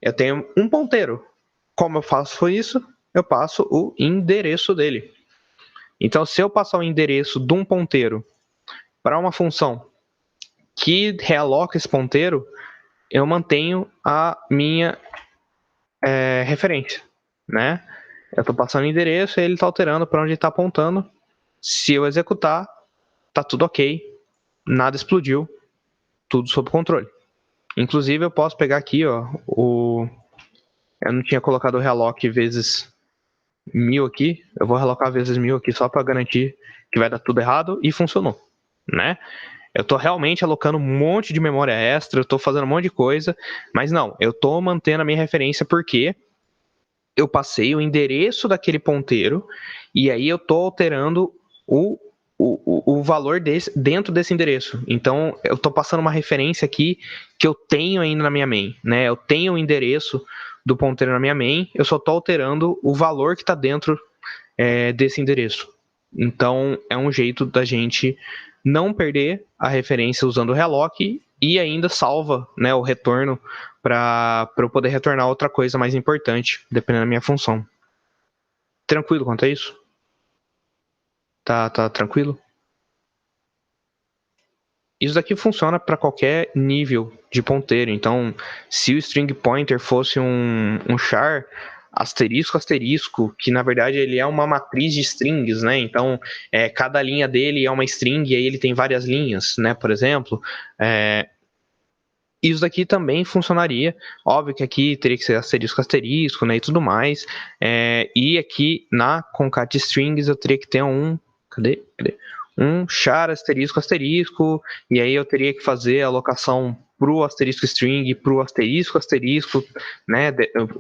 Eu tenho um ponteiro. Como eu faço isso? Eu passo o endereço dele. Então, se eu passar o endereço de um ponteiro para uma função que realoca esse ponteiro, eu mantenho a minha referência, né? Eu estou passando o endereço e ele está alterando para onde ele está apontando. Se eu executar, tá tudo ok, nada explodiu, tudo sob controle. Inclusive, eu posso pegar aqui, ó, eu não tinha colocado o realloc vezes 1000 aqui, eu vou realocar vezes 1000 aqui só para garantir que vai dar tudo errado, e funcionou, né? Eu tô realmente alocando um monte de memória extra, eu tô fazendo um monte de coisa, mas não, eu tô mantendo a minha referência porque eu passei o endereço daquele ponteiro e aí eu tô alterando o valor dentro desse endereço. Então, eu tô passando uma referência aqui que eu tenho ainda na minha main, né? Eu tenho o endereço do ponteiro na minha main, eu só tô alterando o valor que tá dentro desse endereço. Então, é um jeito da gente não perder a referência usando o realloc e ainda salva, né, o retorno para eu poder retornar outra coisa mais importante, dependendo da minha função. Tranquilo quanto a isso? Tá tranquilo? Isso daqui funciona para qualquer nível de ponteiro. Então, se o string pointer fosse um char asterisco, que na verdade ele é uma matriz de strings, né? Então, cada linha dele é uma string e aí ele tem várias linhas, né? Por exemplo, isso daqui também funcionaria. Óbvio que aqui teria que ser asterisco, né, e tudo mais. E aqui na concat strings eu teria que ter cadê? Um char asterisco, e aí eu teria que fazer a alocação pro asterisco string, pro asterisco, né,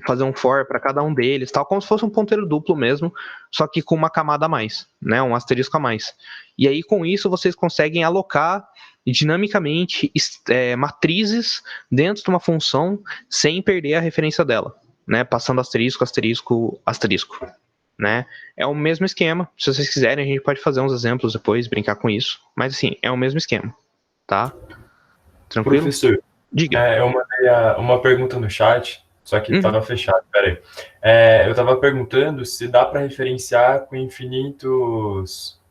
fazer um for para cada um deles, tal, como se fosse um ponteiro duplo mesmo, só que com uma camada a mais, né, um asterisco a mais. E aí com isso vocês conseguem alocar dinamicamente matrizes dentro de uma função sem perder a referência dela, né, passando asterisco, né? É o mesmo esquema. Se vocês quiserem, a gente pode fazer uns exemplos depois, brincar com isso. Mas assim, é o mesmo esquema, tá? Tranquilo? Professor, diga. Eu mandei uma pergunta no chat, só que estava fechado, peraí. Eu estava perguntando se dá para referenciar com infinitos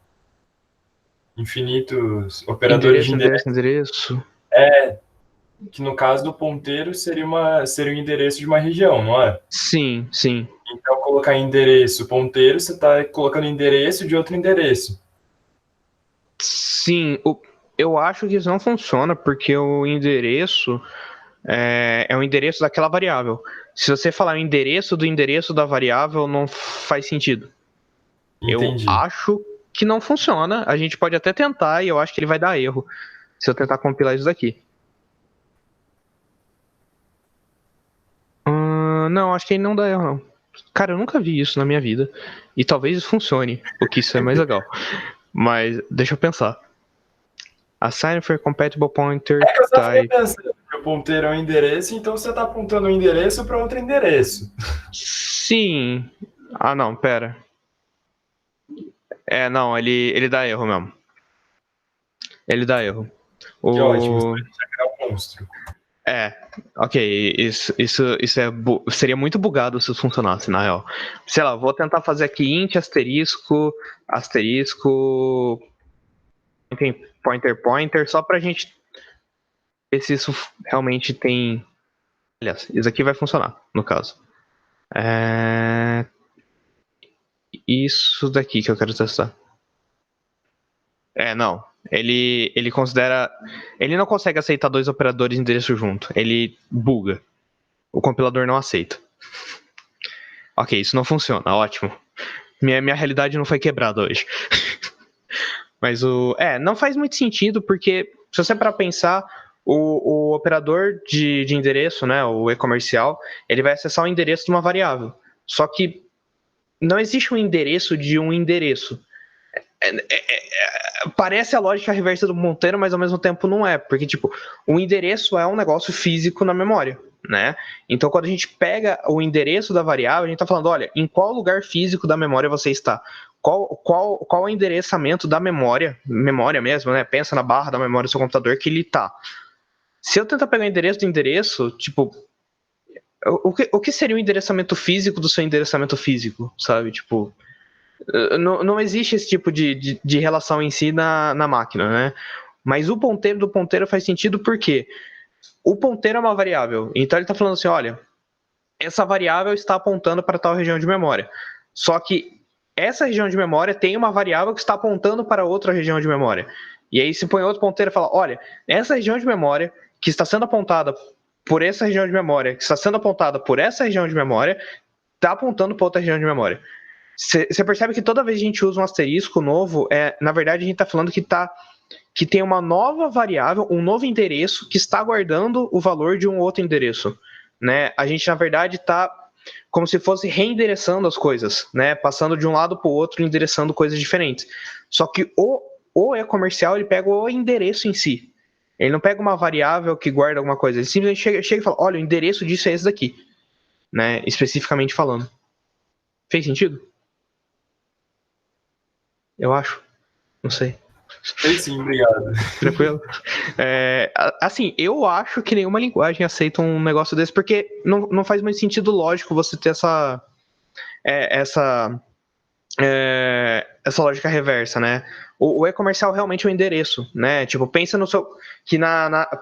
operadores de endereço. Que no caso do ponteiro seria o endereço de uma região, não é? Sim. Então, colocar endereço ponteiro, você está colocando endereço de outro endereço. Sim, eu acho que isso não funciona, porque o endereço é o endereço daquela variável. Se você falar o endereço do endereço da variável, não faz sentido. Entendi. Eu acho que não funciona. A gente pode até tentar, e eu acho que ele vai dar erro se eu tentar compilar isso daqui. Não, acho que ele não dá erro, não. Cara, eu nunca vi isso na minha vida. E talvez isso funcione, o que isso é mais legal. Mas, deixa eu pensar. Assign for compatible pointer eu só type. pensando que o ponteiro é um endereço, então você está apontando um endereço para outro endereço. Sim. Não, pera. Não, ele dá erro mesmo. Ele dá erro. Que ótimo, você vai deixar criar um monstro. Ok, isso seria muito bugado se isso funcionasse, na real. Sei lá, vou tentar fazer aqui int asterisco pointer, só pra gente ver se isso realmente tem... Aliás, isso aqui vai funcionar, no caso. Isso daqui que eu quero testar. Não. Ele considera... Ele não consegue aceitar dois operadores de endereço junto. Ele buga. O compilador não aceita. Ok, isso não funciona. Ótimo. Minha realidade não foi quebrada hoje. Mas não faz muito sentido, porque se você parar pra pensar, o operador de endereço, né, o e-comercial, ele vai acessar o endereço de uma variável. Só que não existe um endereço de um endereço. Parece a lógica reversa do ponteiro, mas ao mesmo tempo não é, porque tipo, o endereço é um negócio físico na memória, né? Então quando a gente pega o endereço da variável, a gente tá falando, olha, em qual lugar físico da memória você está? Qual é o endereçamento da memória mesmo, né? Pensa na barra da memória do seu computador que ele tá. Se eu tentar pegar o endereço do endereço, tipo, o que seria o endereçamento físico do seu endereçamento físico, sabe? Tipo, não existe esse tipo de relação em si na máquina, né? Mas o ponteiro do ponteiro faz sentido porque o ponteiro é uma variável. Então ele está falando assim, olha, essa variável está apontando para tal região de memória. Só que essa região de memória tem uma variável que está apontando para outra região de memória. E aí se põe outro ponteiro e fala, olha, essa região de memória que está sendo apontada por essa região de memória, que está sendo apontada por essa região de memória, está apontando para outra região de memória. Você percebe que toda vez que a gente usa um asterisco novo, na verdade a gente está falando que tem uma nova variável, um novo endereço que está guardando o valor de um outro endereço, né? A gente na verdade está como se fosse reendereçando as coisas, né? Passando de um lado para o outro, endereçando coisas diferentes. Só que o e-comercial ele pega o endereço em si. Ele não pega uma variável que guarda alguma coisa. Ele simplesmente chega e fala, olha, o endereço disso é esse daqui, né? Especificamente falando. Fez sentido? Eu acho. Não sei. Sim, obrigado. Tranquilo? Assim, eu acho que nenhuma linguagem aceita um negócio desse, porque não faz muito sentido lógico você ter essa lógica reversa, né? O e-comercial realmente é um endereço, né? Tipo, pensa no seu...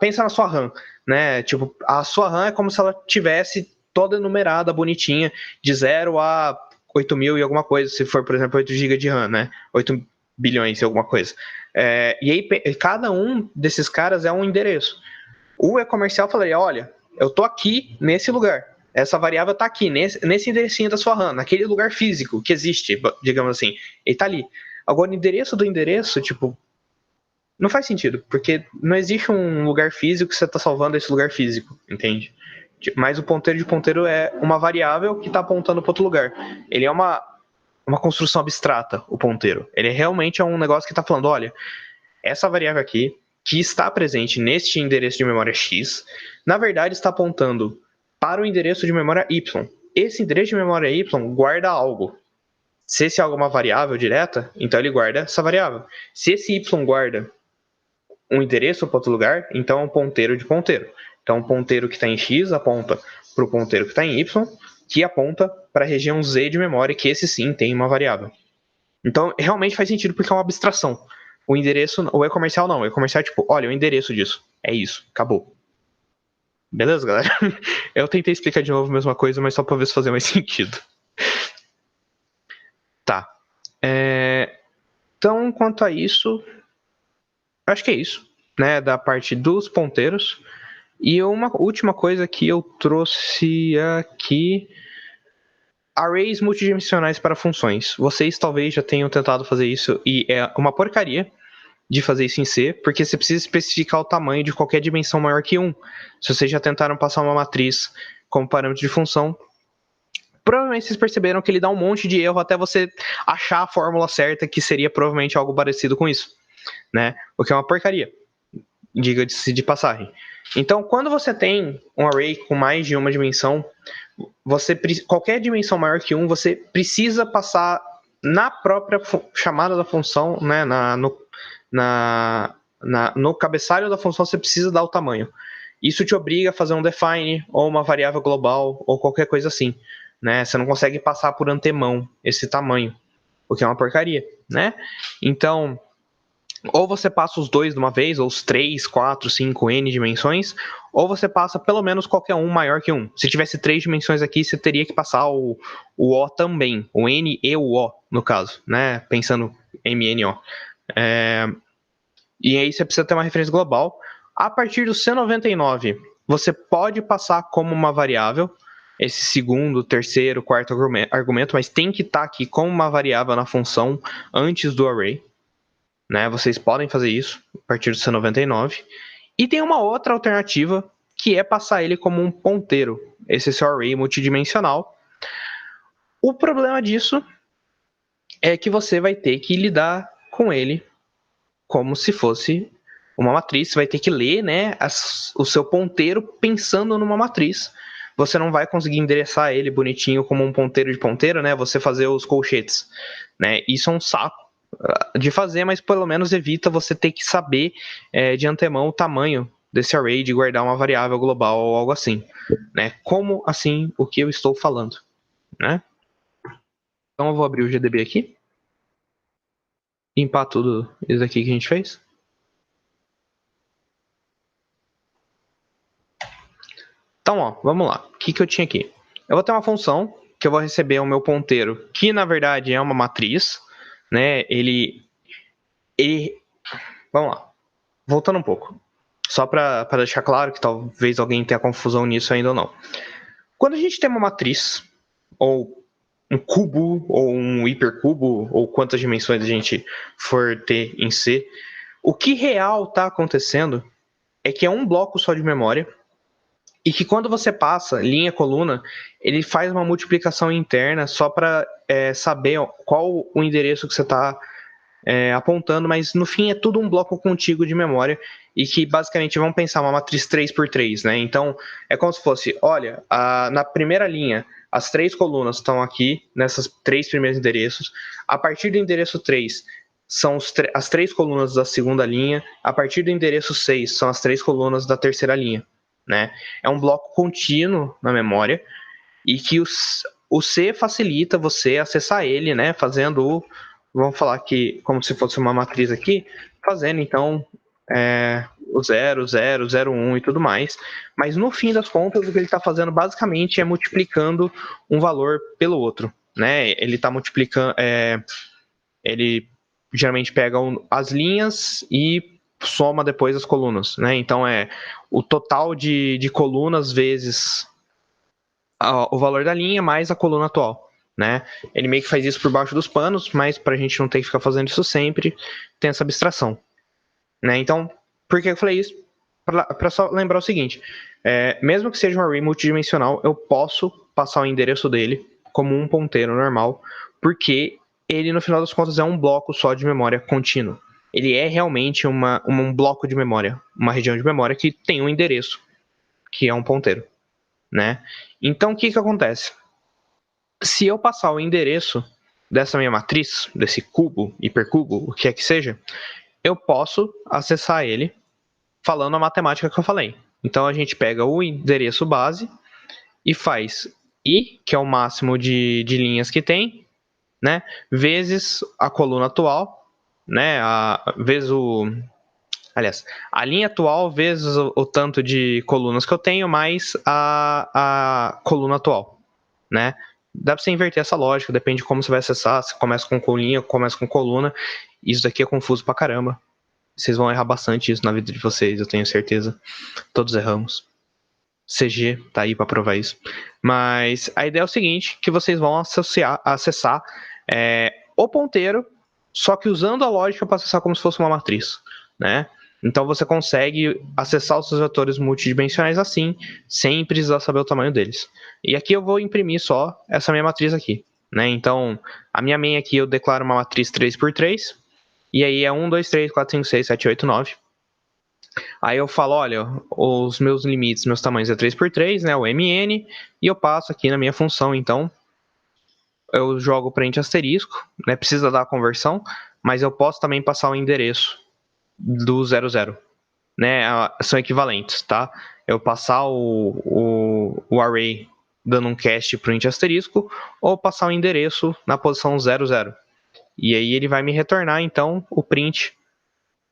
pensa na sua RAM, né? Tipo, a sua RAM é como se ela tivesse toda numerada, bonitinha, de 0 a 8.000 e alguma coisa, se for, por exemplo, 8 GB de RAM, né? 8 bilhões e alguma coisa. E aí, cada um desses caras é um endereço. O e-comercial falaria, olha, eu tô aqui nesse lugar. Essa variável tá aqui, nesse enderecinho da sua RAM, naquele lugar físico que existe, digamos assim. Ele tá ali. Agora, o endereço do endereço, tipo, não faz sentido, porque não existe um lugar físico que você tá salvando esse lugar físico, entende? Mas o ponteiro de ponteiro é uma variável que tá apontando para outro lugar. Ele é uma construção abstrata, o ponteiro. Ele realmente é um negócio que tá falando, olha, essa variável aqui, que está presente neste endereço de memória X, na verdade está apontando para o endereço de memória Y. Esse endereço de memória Y guarda algo. Se esse algo é uma variável direta, então ele guarda essa variável. Se esse Y guarda um endereço para outro lugar, então é um ponteiro de ponteiro. Então, o ponteiro que está em X aponta para o ponteiro que está em Y, que aponta para a região Z de memória, que esse sim tem uma variável. Então, realmente faz sentido porque é uma abstração. O endereço, o e-comercial não. O e-comercial é tipo, olha, o endereço disso. É isso, acabou. Beleza, galera? Eu tentei explicar de novo a mesma coisa, mas só para ver se fazia mais sentido. Tá. Então, quanto a isso, acho que é isso, né? Da parte dos ponteiros. E uma última coisa que eu trouxe aqui: arrays multidimensionais para funções. Vocês talvez já tenham tentado fazer isso e é uma porcaria de fazer isso em C, porque você precisa especificar o tamanho de qualquer dimensão maior que 1. Se vocês já tentaram passar uma matriz como parâmetro de função, provavelmente vocês perceberam que ele dá um monte de erro até você achar a fórmula certa, que seria provavelmente algo parecido com isso, né? O que é uma porcaria, diga-se de passagem. Então, quando você tem um array com mais de uma dimensão, qualquer dimensão maior que 1, você precisa passar na própria chamada da função, né, no cabeçalho da função, você precisa dar o tamanho. Isso te obriga a fazer um define, ou uma variável global, ou qualquer coisa assim, né? Você não consegue passar por antemão esse tamanho, o que é uma porcaria, né? Então, ou você passa os dois de uma vez, ou os 3, 4, 5, N dimensões, ou você passa pelo menos qualquer um maior que 1. Se tivesse 3 dimensões aqui, você teria que passar o O também, o N e o O, no caso, né? Pensando MNO. E aí você precisa ter uma referência global. A partir do C99, você pode passar como uma variável esse segundo, terceiro, quarto argumento, mas tem que estar aqui como uma variável na função antes do array. Né? Vocês podem fazer isso a partir do C99. E tem uma outra alternativa, que é passar ele como um ponteiro. Esse é seu array multidimensional. O problema disso é que você vai ter que lidar com ele como se fosse uma matriz. Você vai ter que ler, né, o seu ponteiro pensando numa matriz. Você não vai conseguir endereçar ele bonitinho como um ponteiro de ponteiro, né? Você fazer os colchetes, né? Isso é um saco de fazer, mas pelo menos evita você ter que saber de antemão o tamanho desse array, de guardar uma variável global ou algo assim, né? Como assim o que eu estou falando, né? Então eu vou abrir o GDB aqui, limpar tudo isso aqui que a gente fez. Então, ó, vamos lá. O que eu tinha aqui? Eu vou ter uma função que eu vou receber o meu ponteiro, que na verdade é uma matriz, né? Ele... Vamos lá. Voltando um pouco. Só para deixar claro que talvez alguém tenha confusão nisso ainda ou não. Quando a gente tem uma matriz, ou um cubo, ou um hipercubo, ou quantas dimensões a gente for ter em C, o que real está acontecendo é que é um bloco só de memória, e que quando você passa linha, coluna, ele faz uma multiplicação interna só para saber qual o endereço que você está apontando, mas no fim é tudo um bloco contíguo de memória, e que basicamente vamos pensar uma matriz 3x3, né? Então é como se fosse, olha, na primeira linha as 3 colunas estão aqui, nessas 3 primeiros endereços, a partir do endereço 3 são as 3 colunas da segunda linha, a partir do endereço 6 são as 3 colunas da terceira linha, né? É um bloco contínuo na memória, e que o C facilita você acessar ele, né? Fazendo vamos falar que como se fosse uma matriz aqui, fazendo então o 0, 0, 0, 1 e tudo mais. Mas no fim das contas, o que ele está fazendo basicamente é multiplicando um valor pelo outro, né? Ele está multiplicando, ele geralmente pega as linhas e soma depois as colunas, né? Então o total de colunas vezes o valor da linha mais a coluna atual, né? Ele meio que faz isso por baixo dos panos, mas para a gente não ter que ficar fazendo isso sempre, tem essa abstração, né? Então, por que eu falei isso? Para só lembrar o seguinte, mesmo que seja um array multidimensional, eu posso passar o endereço dele como um ponteiro normal, porque ele, no final das contas, é um bloco só de memória contínuo. Ele é realmente um bloco de memória, uma região de memória que tem um endereço, que é um ponteiro, né? Então, o que acontece? Se eu passar o endereço dessa minha matriz, desse cubo, hipercubo, o que é que seja, eu posso acessar ele falando a matemática que eu falei. Então, a gente pega o endereço base e faz i, que é o máximo de linhas que tem, né, vezes a coluna atual, né, vezes a linha atual vezes o tanto de colunas que eu tenho, mais a coluna atual, né? Dá pra você inverter essa lógica, depende de como você vai acessar, se começa com colinha, começa com coluna. Isso daqui é confuso pra caramba. Vocês vão errar bastante isso na vida de vocês, eu tenho certeza. Todos erramos. CG tá aí pra provar isso. Mas a ideia é o seguinte, que vocês vão acessar o ponteiro, só que usando a lógica para acessar como se fosse uma matriz, né? Então você consegue acessar os seus vetores multidimensionais assim, sem precisar saber o tamanho deles. E aqui eu vou imprimir só essa minha matriz aqui, né? Então, a minha main aqui eu declaro uma matriz 3x3, e aí é 1, 2, 3, 4, 5, 6, 7, 8, 9. Aí eu falo, olha, os meus limites, meus tamanhos é 3x3, né, o MN, e eu passo aqui na minha função, então, eu jogo print asterisco, né, precisa dar a conversão, mas eu posso também passar o endereço do 00, né, são equivalentes, tá? Eu passar o array dando um cast print asterisco, ou passar o endereço na posição 00. E aí ele vai me retornar, então, o print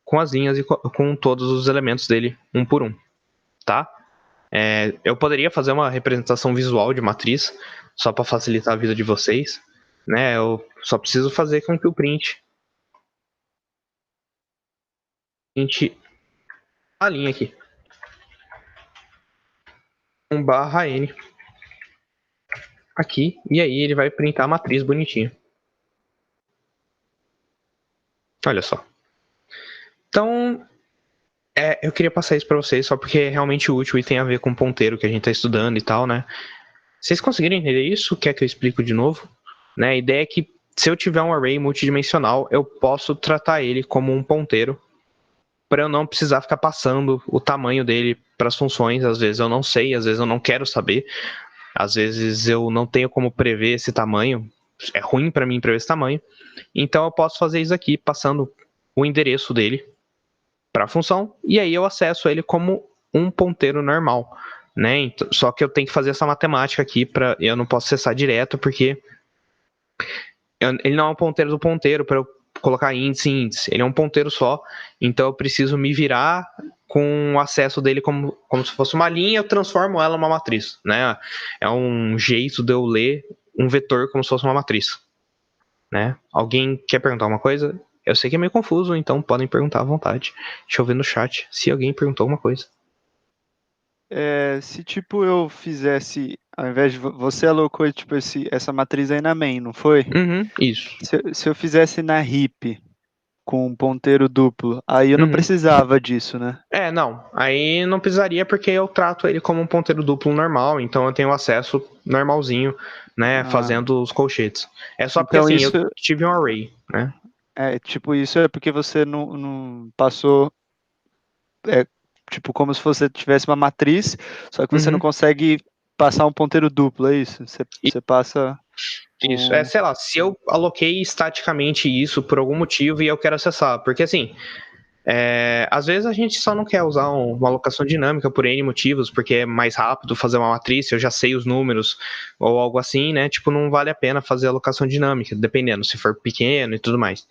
com as linhas e com todos os elementos dele, um por um, tá? Eu poderia fazer uma representação visual de matriz, só para facilitar a vida de vocês, né? Eu só preciso fazer com que o print a linha aqui, /n aqui, e aí ele vai printar a matriz bonitinha. Olha só. Então, eu queria passar isso para vocês só porque é realmente útil e tem a ver com o ponteiro que a gente está estudando e tal, né? Vocês conseguiram entender isso? Quer que eu explico de novo? Né? A ideia é que se eu tiver um array multidimensional, eu posso tratar ele como um ponteiro para eu não precisar ficar passando o tamanho dele para as funções. Às vezes eu não sei, às vezes eu não quero saber, às vezes eu não tenho como prever esse tamanho, é ruim para mim prever esse tamanho. Então eu posso fazer isso aqui, passando o endereço dele para a função, e aí eu acesso ele como um ponteiro normal, né? Então, só que eu tenho que fazer essa matemática aqui, eu não posso acessar direto, porque ele não é um ponteiro do ponteiro para eu colocar índice em índice, ele é um ponteiro só, então eu preciso me virar com o acesso dele como se fosse uma linha, eu transformo ela numa matriz, né? É um jeito de eu ler um vetor como se fosse uma matriz, né? Alguém quer perguntar uma coisa? Eu sei que é meio confuso, então podem perguntar à vontade. Deixa eu ver no chat se alguém perguntou alguma coisa. Se tipo eu fizesse, ao invés de você alocou tipo essa matriz aí na main, não foi? Isso. Se eu fizesse na heap com um ponteiro duplo, aí eu não precisava disso, né? Não. Aí não precisaria porque eu trato ele como um ponteiro duplo normal, então eu tenho acesso normalzinho, né, fazendo os colchetes. É só porque então, assim, eu tive um array, né? Tipo, isso é porque você não passou, tipo, como se você tivesse uma matriz, só que você não consegue passar um ponteiro duplo, é isso? Você passa... Isso, sei lá, se eu aloquei estaticamente isso por algum motivo e eu quero acessar, porque assim, às vezes a gente só não quer usar uma alocação dinâmica por N motivos, porque é mais rápido fazer uma matriz, eu já sei os números, ou algo assim, né, tipo, não vale a pena fazer alocação dinâmica, dependendo, se for pequeno e tudo mais.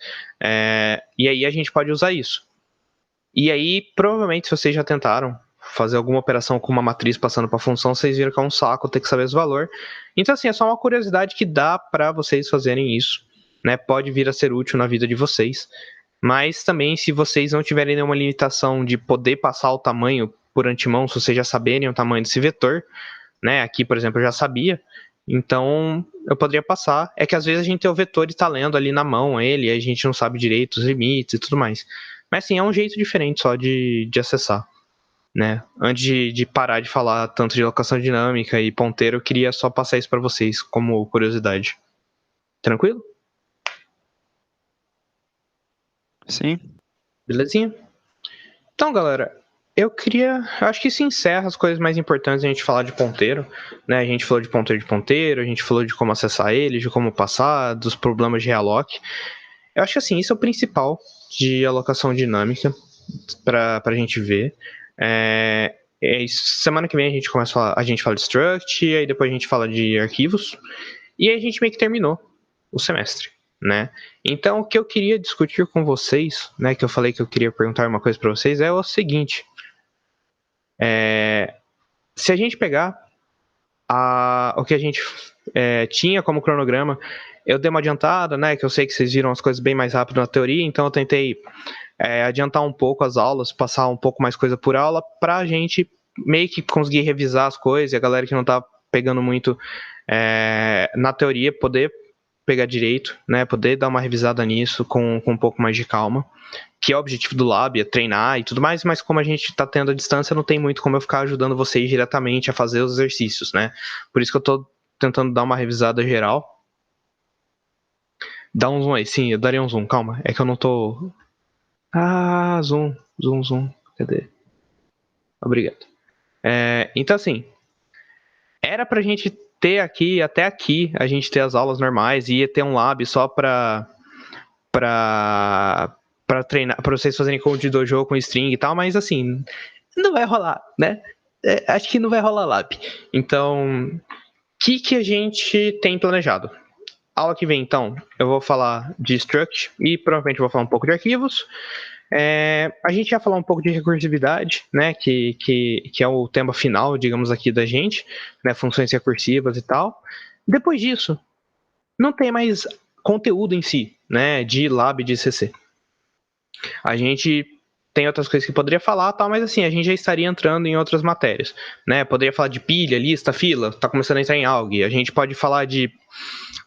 E aí a gente pode usar isso. E aí, provavelmente, se vocês já tentaram fazer alguma operação com uma matriz passando para a função, vocês viram que é um saco ter que saber esse valor. Então, assim, é só uma curiosidade que dá para vocês fazerem isso, né? Pode vir a ser útil na vida de vocês. Mas também, se vocês não tiverem nenhuma limitação de poder passar o tamanho por antemão, se vocês já saberem o tamanho desse vetor, né? Aqui, por exemplo, eu já sabia, então eu poderia passar. É que às vezes a gente tem o vetor e tá lendo ali na mão ele, e a gente não sabe direito os limites e tudo mais. Mas assim, é um jeito diferente só de acessar, né? Antes de parar de falar tanto de locação dinâmica e ponteiro, eu queria só passar isso para vocês como curiosidade. Tranquilo? Sim. Belezinha? Então, galera, eu acho que isso encerra as coisas mais importantes a gente falar de ponteiro, né? A gente falou de ponteiro, a gente falou de como acessar ele, de como passar, dos problemas de realloc. Eu acho que assim, isso é o principal de alocação dinâmica pra gente ver. Semana que vem a gente começa a falar, a gente fala de struct, e aí depois a gente fala de arquivos, e aí a gente meio que terminou o semestre, né? Então, o que eu queria discutir com vocês, né, que eu falei que eu queria perguntar uma coisa para vocês, é o seguinte. Se a gente pegar o que a gente tinha como cronograma, eu dei uma adiantada, né, que eu sei que vocês viram as coisas bem mais rápido na teoria, então eu tentei adiantar um pouco as aulas, passar um pouco mais coisa por aula, pra gente meio que conseguir revisar as coisas, e a galera que não tá pegando muito na teoria poder pegar direito, né, poder dar uma revisada nisso com um pouco mais de calma, que é o objetivo do lab, é treinar e tudo mais, mas como a gente tá tendo a distância, não tem muito como eu ficar ajudando vocês diretamente a fazer os exercícios, né, por isso que eu tô tentando dar uma revisada geral. Dá um zoom aí, sim, eu daria um zoom, calma, é que eu não tô... zoom, cadê? Obrigado. Então assim, era pra gente ter aqui, até aqui, a gente ter as aulas normais, e ia ter um lab só pra treinar, pra vocês fazerem code de dojo com string e tal, mas assim, não vai rolar, né? Acho que não vai rolar lab. Então, o que a gente tem planejado? Aula que vem, então, eu vou falar de struct e provavelmente vou falar um pouco de arquivos. A gente ia falar um pouco de recursividade, né, que é o tema final, digamos aqui, da gente, né, funções recursivas e tal. Depois disso, não tem mais conteúdo em si, né, de lab de CC. A gente tem outras coisas que poderia falar, tal, mas assim, a gente já estaria entrando em outras matérias, né? Poderia falar de pilha, lista, fila, tá começando a entrar em algo. A gente pode falar de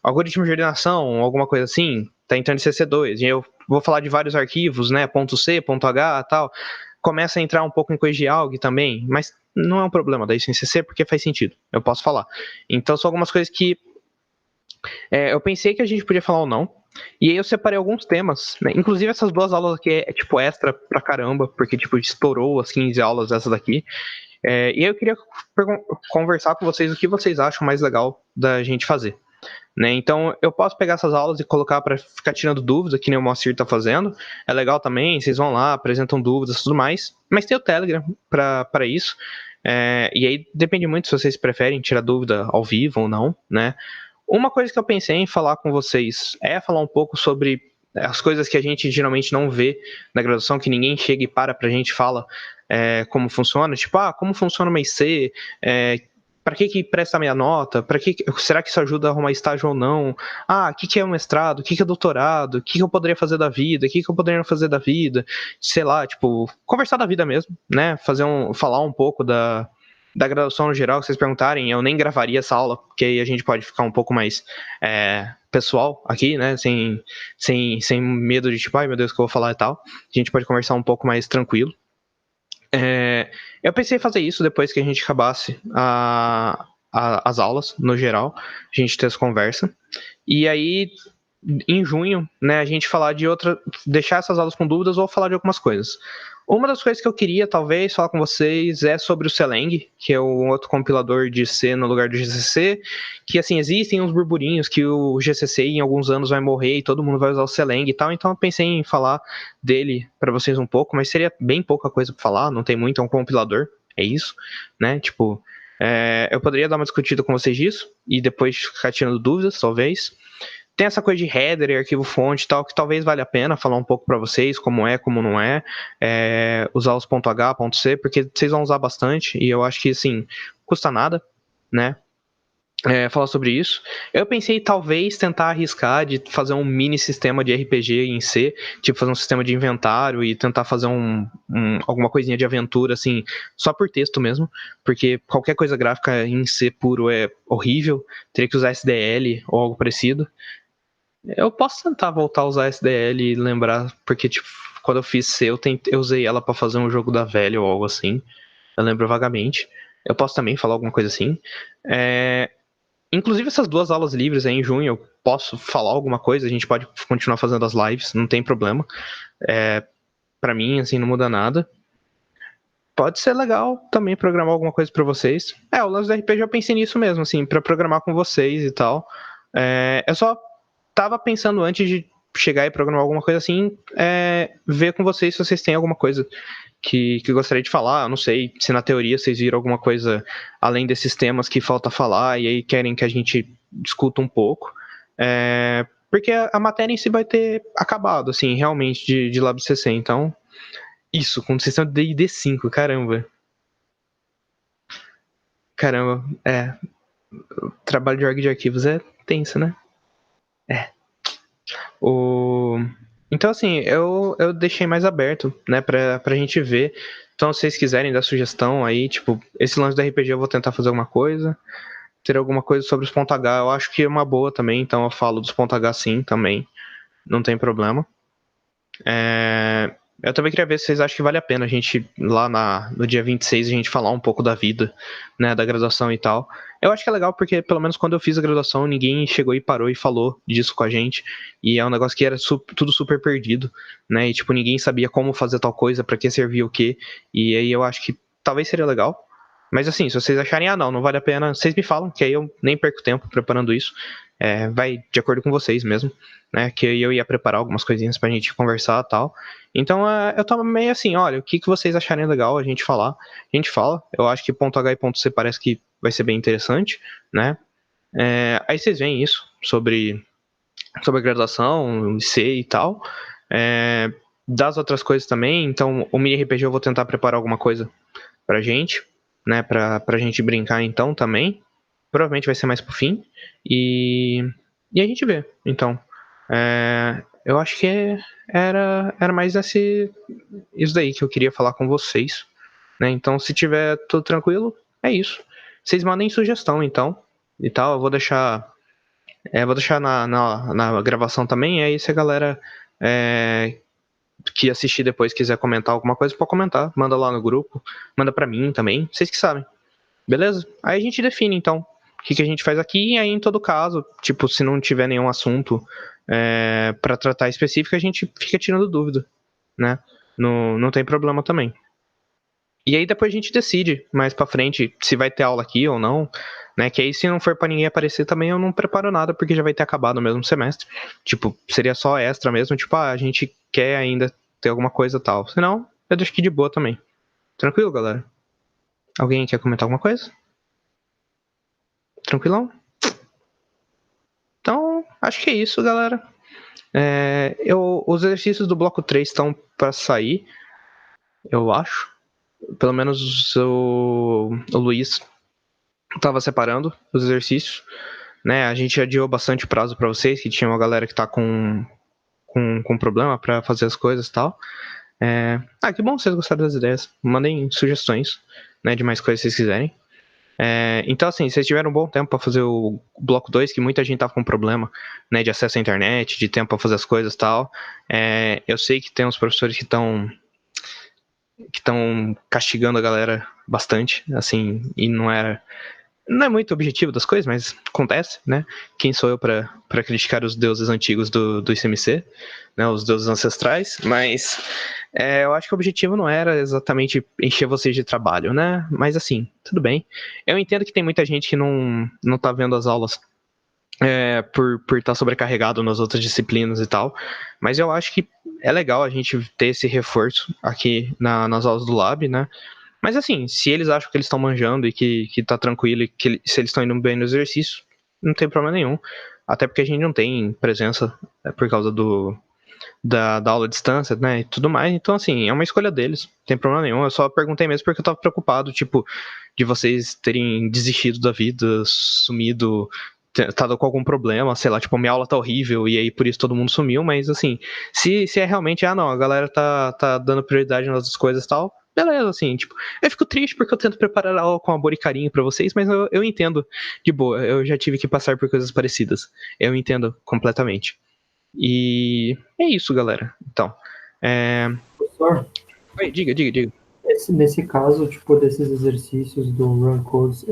algoritmo de ordenação, alguma coisa assim, tá entrando em CC2. E eu vou falar de vários arquivos, né? .c, .h, tal. Começa a entrar um pouco em coisa de algo também, mas não é um problema daí em CC, porque faz sentido, eu posso falar. Então são algumas coisas que eu pensei que a gente podia falar ou não. E aí eu separei alguns temas, né? Inclusive essas duas aulas aqui tipo extra pra caramba, porque tipo estourou as 15 aulas dessa daqui. E aí eu queria conversar com vocês o que vocês acham mais legal da gente fazer, né? Então eu posso pegar essas aulas e colocar para ficar tirando dúvidas, que nem o Moacir tá fazendo. É legal também, vocês vão lá, apresentam dúvidas e tudo mais. Mas tem o Telegram para isso. E aí depende muito se vocês preferem tirar dúvida ao vivo ou não, né? Uma coisa que eu pensei em falar com vocês é falar um pouco sobre as coisas que a gente geralmente não vê na graduação, que ninguém chega e pra gente fala como funciona. Tipo, como funciona uma IC? Para que presta minha nota? Será que isso ajuda a arrumar estágio ou não? O que é um mestrado? O que é doutorado? O que eu poderia fazer da vida? O que eu poderia fazer da vida? Sei lá, tipo, conversar da vida mesmo, né? Falar um pouco da graduação no geral, que vocês perguntarem. Eu nem gravaria essa aula, porque aí a gente pode ficar um pouco mais pessoal aqui, né? Sem medo de tipo, ai meu Deus, o que eu vou falar e tal. A gente pode conversar um pouco mais tranquilo. Eu pensei em fazer isso depois que a gente acabasse as aulas, no geral, a gente ter essa conversa. E aí, em junho, né, a gente falar de deixar essas aulas com dúvidas ou falar de algumas coisas. Uma das coisas que eu queria, talvez, falar com vocês é sobre o Celang, que é um outro compilador de C no lugar do GCC, que, assim, existem uns burburinhos que o GCC em alguns anos vai morrer e todo mundo vai usar o Celang e tal, então eu pensei em falar dele para vocês um pouco, mas seria bem pouca coisa para falar, não tem muito, é um compilador, é isso, né, tipo, eu poderia dar uma discutida com vocês disso e depois ficar tirando dúvidas, talvez. Tem essa coisa de header e arquivo fonte e tal, que talvez valha a pena falar um pouco para vocês, como não é, usar os .h, .c, porque vocês vão usar bastante, e eu acho que, assim, custa nada, né? falar sobre isso. Eu pensei talvez tentar arriscar de fazer um mini sistema de RPG em C, tipo fazer um sistema de inventário e tentar fazer alguma coisinha de aventura, assim, só por texto mesmo, porque qualquer coisa gráfica em C puro é horrível, teria que usar SDL ou algo parecido. Eu posso tentar voltar a usar SDL e lembrar, porque tipo, quando eu fiz C, eu usei ela pra fazer um jogo da velha ou algo assim, eu lembro vagamente. Eu posso também falar alguma coisa assim. Inclusive essas 2 aulas livres aí em junho, eu posso falar alguma coisa, a gente pode continuar fazendo as lives, não tem problema. Pra mim, assim, não muda nada. Pode ser legal também programar alguma coisa pra vocês. O lance do RPG eu pensei nisso mesmo, assim, pra programar com vocês e tal. Eu só tava pensando antes de chegar e programar alguma coisa assim, ver com vocês se vocês têm alguma coisa que eu gostaria de falar. Eu não sei se na teoria vocês viram alguma coisa além desses temas que falta falar e aí querem que a gente discuta um pouco. Porque a matéria em si vai ter acabado, assim, realmente, de Lab CC. Então, isso, com o sistema de D&D 5, caramba. Caramba, o trabalho de org de arquivos é tenso, né? Então, assim, eu deixei mais aberto, né, pra gente ver. Então, se vocês quiserem dar sugestão aí, tipo, esse lance do RPG eu vou tentar fazer alguma coisa. Ter alguma coisa sobre os pontos H, eu acho que é uma boa também, então eu falo dos pontos H sim também, não tem problema. Eu também queria ver se vocês acham que vale a pena a gente, lá no dia 26, a gente falar um pouco da vida, né, da graduação e tal. Eu acho que é legal porque, pelo menos quando eu fiz a graduação, ninguém chegou e parou e falou disso com a gente, e é um negócio que era tudo super perdido, né, e tipo, ninguém sabia como fazer tal coisa, pra que servia o quê, e aí eu acho que talvez seria legal. Mas assim, se vocês acharem, não vale a pena, vocês me falam, que aí eu nem perco tempo preparando isso. Vai de acordo com vocês mesmo, né? Que eu ia preparar algumas coisinhas pra gente conversar e tal. Então eu tava meio assim, olha, o que vocês acharem legal a gente falar, a gente fala. Eu acho que ponto H e ponto C parece que vai ser bem interessante, né? Aí vocês veem isso sobre a graduação, C e tal. Das outras coisas também, então o mini RPG eu vou tentar preparar alguma coisa pra gente, né, pra gente brincar então também. Provavelmente vai ser mais pro fim. E a gente vê, então. Eu acho que era mais isso daí que eu queria falar com vocês, né? Então, se tiver tudo tranquilo, é isso. Vocês mandem sugestão, então, e tal. Eu vou deixar na gravação também. E aí, se a galera que assistir depois quiser comentar alguma coisa, pode comentar. Manda lá no grupo. Manda pra mim também. Vocês que sabem. Beleza? Aí a gente define, então, o que a gente faz aqui. E aí, em todo caso, tipo, se não tiver nenhum assunto pra tratar específico, a gente fica tirando dúvida, né? Não tem problema também. E aí depois a gente decide mais pra frente se vai ter aula aqui ou não, né? Que aí se não for pra ninguém aparecer também eu não preparo nada porque já vai ter acabado no mesmo semestre. Tipo, seria só extra mesmo, tipo, a gente quer ainda ter alguma coisa tal. Senão, eu deixo aqui de boa também. Tranquilo, galera? Alguém quer comentar alguma coisa? Tranquilão? Então, acho que é isso, galera. Os exercícios do bloco 3 estão pra sair, eu acho. Pelo menos o Luiz estava separando os exercícios, né? A gente adiou bastante prazo para vocês, que tinha uma galera que tá com problema para fazer as coisas e tal. Que bom que vocês gostaram das ideias. Mandem sugestões, né, de mais coisas que vocês quiserem. Então, assim, vocês tiveram um bom tempo para fazer o bloco 2, que muita gente tava com problema, né, de acesso à internet, de tempo para fazer as coisas e tal. Eu sei que tem uns professores que estão castigando a galera bastante, assim, e não é muito objetivo das coisas, mas acontece, né? Quem sou eu para criticar os deuses antigos do ICMC, né? Os deuses ancestrais, mas eu acho que o objetivo não era exatamente encher vocês de trabalho, né? Mas assim, tudo bem. Eu entendo que tem muita gente que não tá vendo as aulas por estar sobrecarregado nas outras disciplinas e tal, mas eu acho que é legal a gente ter esse reforço aqui nas aulas do Lab, né? Mas assim, se eles acham que eles estão manjando e que tá tranquilo e que se eles estão indo bem no exercício, não tem problema nenhum. Até porque a gente não tem presença por causa do da aula à distância, né, e tudo mais. Então, assim, é uma escolha deles, não tem problema nenhum. Eu só perguntei mesmo porque eu tava preocupado, tipo, de vocês terem desistido da vida, sumido, estado com algum problema, sei lá, tipo, minha aula tá horrível e aí por isso todo mundo sumiu, mas, assim, se é realmente, não, a galera tá dando prioridade nas outras coisas e tal, beleza, assim, tipo, eu fico triste porque eu tento preparar a aula com amor e carinho pra vocês, mas eu entendo de boa, eu já tive que passar por coisas parecidas, eu entendo completamente. E é isso, galera. Então, Professor? Oi, diga. Nesse caso, tipo, desses exercícios do Run Codes,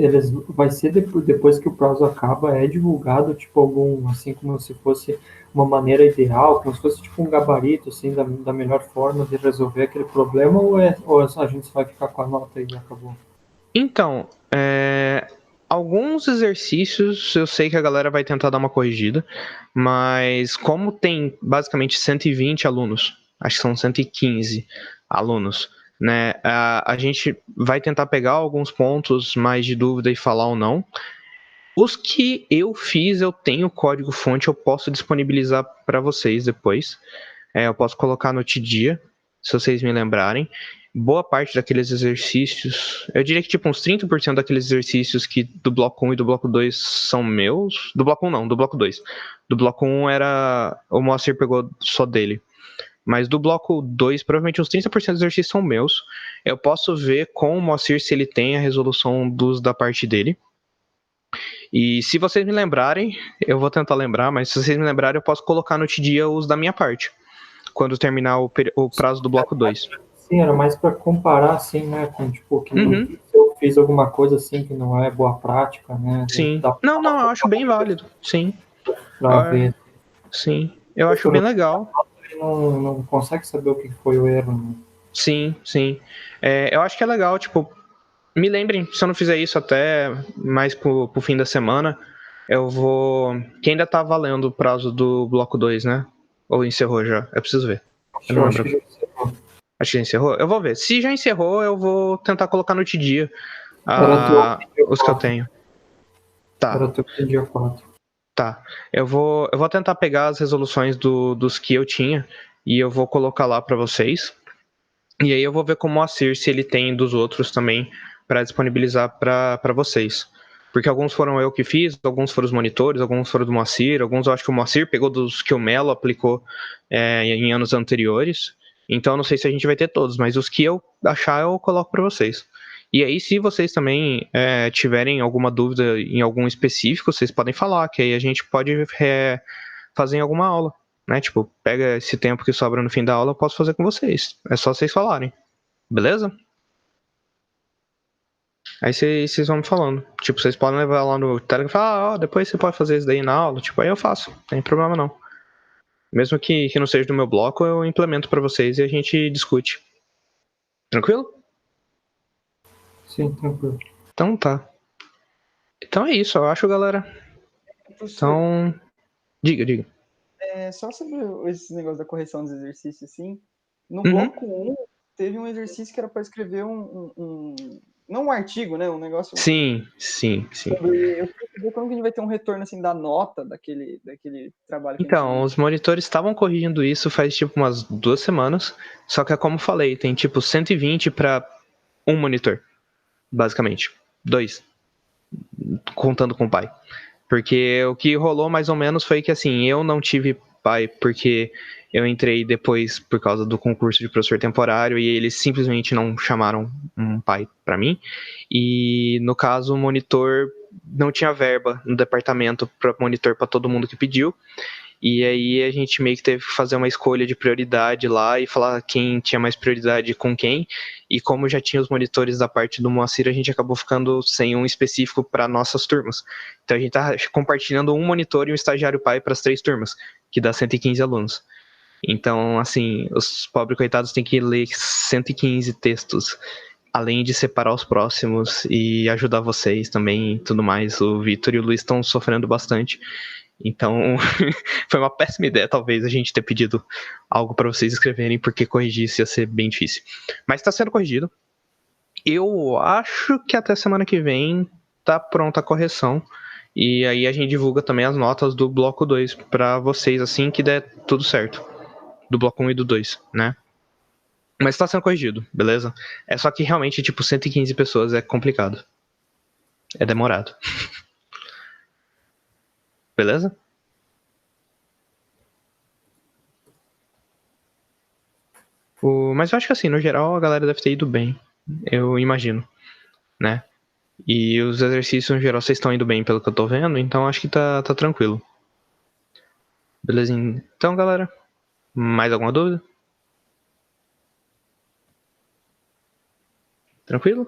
vai ser depois que o prazo acaba, é divulgado, tipo, assim, como se fosse uma maneira ideal, como se fosse, tipo, um gabarito, assim, da melhor forma de resolver aquele problema, ou a gente vai ficar com a nota e acabou? Então, alguns exercícios eu sei que a galera vai tentar dar uma corrigida, mas como tem basicamente 120 alunos, acho que são 115 alunos, né? A gente vai tentar pegar alguns pontos mais de dúvida e falar ou não. Os que eu fiz, eu tenho código-fonte, eu posso disponibilizar para vocês depois. Eu posso colocar no Tidia, se vocês me lembrarem. Boa parte daqueles exercícios, eu diria que tipo uns 30% daqueles exercícios que do bloco 1 e do bloco 2 são meus. Do bloco 1 não, do bloco 2. Do bloco 1 o Moacir pegou só dele. Mas do bloco 2, provavelmente uns 30% dos exercícios são meus. Eu posso ver com o Moacir se ele tem a resolução dos da parte dele. E se vocês me lembrarem, eu vou tentar lembrar, mas se vocês me lembrarem, eu posso colocar no Tidia os da minha parte, quando terminar o prazo do bloco 2. Sim, era mais para comparar, assim, né, com, tipo, que se eu fiz alguma coisa, assim, que não é boa prática, né. Sim. Não, eu acho bem válido, sim. Pra ver. Sim, eu acho bem legal. Não consegue saber o que foi o erro, né? Sim. Eu acho que é legal, tipo, me lembrem, se eu não fizer isso até mais pro fim da semana, eu vou... Que ainda tá valendo o prazo do bloco 2, né? Ou encerrou já? Eu preciso ver. Eu não lembro. Acho que já encerrou. Acho que já encerrou? Eu vou ver. Se já encerrou, eu vou tentar colocar no Tidia os que eu tenho. Tá. Era teu dia 4. Tá. Eu vou tentar pegar as resoluções dos que eu tinha e eu vou colocar lá pra vocês. E aí eu vou ver com o Moacir se ele tem dos outros também para disponibilizar para vocês. Porque alguns foram eu que fiz, alguns foram os monitores, alguns foram do Moacir, alguns eu acho que o Moacir pegou dos que o Melo aplicou em anos anteriores. Então eu não sei se a gente vai ter todos, mas os que eu achar eu coloco para vocês. E aí, se vocês também tiverem alguma dúvida em algum específico, vocês podem falar, que aí a gente pode fazer em alguma aula. Né? Tipo, pega esse tempo que sobra no fim da aula, eu posso fazer com vocês. É só vocês falarem. Beleza? Aí vocês vão me falando. Tipo, vocês podem levar lá no Telegram e falar, depois você pode fazer isso daí na aula. Tipo, aí eu faço. Não tem problema não. Mesmo que não seja do meu bloco, eu implemento pra vocês e a gente discute. Tranquilo? Sim, tranquilo. Então tá. Então é isso, eu acho, galera. Então, diga. Só sobre esse negócio da correção dos exercícios, assim, no bloco 1, teve um exercício que era para escrever não um artigo, né, um negócio... Sim. Sobre, eu queria saber como que a gente vai ter um retorno, assim, da nota daquele trabalho que Então, os monitores estavam corrigindo isso faz, tipo, umas 2 semanas, só que é como falei, tem, tipo, 120 para um monitor, basicamente. 2, contando com o pai. Porque o que rolou mais ou menos foi que, assim, eu não tive pai porque eu entrei depois por causa do concurso de professor temporário e eles simplesmente não chamaram um pai pra mim. E, no caso, o monitor não tinha verba no departamento para monitor para todo mundo que pediu. E aí a gente meio que teve que fazer uma escolha de prioridade lá e falar quem tinha mais prioridade com quem. E como já tinha os monitores da parte do Moacir, a gente acabou ficando sem um específico para nossas turmas. Então a gente tá compartilhando um monitor e um estagiário pai para as 3 turmas, que dá 115 alunos. Então, assim, os pobres coitados têm que ler 115 textos, além de separar os próximos e ajudar vocês também e tudo mais. O Vitor e o Luiz estão sofrendo bastante. Então, foi uma péssima ideia, talvez, a gente ter pedido algo para vocês escreverem, porque corrigir isso ia ser bem difícil. Mas está sendo corrigido. Eu acho que até semana que vem tá pronta a correção. E aí a gente divulga também as notas do bloco 2 para vocês, assim que der tudo certo. do bloco 1 e do 2, né? Mas tá sendo corrigido, beleza? É só que realmente, tipo, 115 pessoas é complicado. É demorado. Beleza? Mas eu acho que assim, no geral, a galera deve ter ido bem. Eu imagino, né? E os exercícios, no geral, vocês estão indo bem pelo que eu tô vendo, então acho que tá tranquilo. Beleza? Então, galera, mais alguma dúvida? Tranquilo?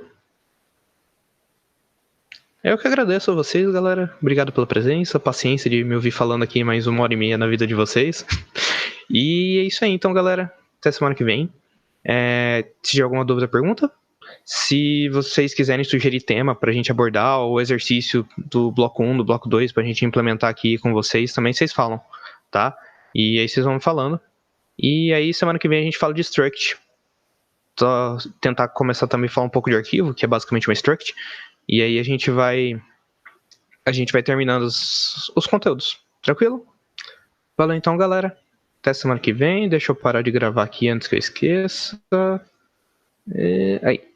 Eu que agradeço a vocês, galera. Obrigado pela presença, paciência de me ouvir falando aqui mais 1h30 na vida de vocês. E é isso aí, então, galera. Até semana que vem. Se tiver alguma dúvida, pergunta. Se vocês quiserem sugerir tema pra gente abordar, ou exercício do bloco 1, do bloco 2, pra gente implementar aqui com vocês, também vocês falam, tá? E aí vocês vão me falando. E aí, semana que vem a gente fala de struct. Só tentar começar também a falar um pouco de arquivo, que é basicamente uma struct. E aí a gente vai terminando os conteúdos. Tranquilo? Valeu então, galera. Até semana que vem. Deixa eu parar de gravar aqui antes que eu esqueça. Aí.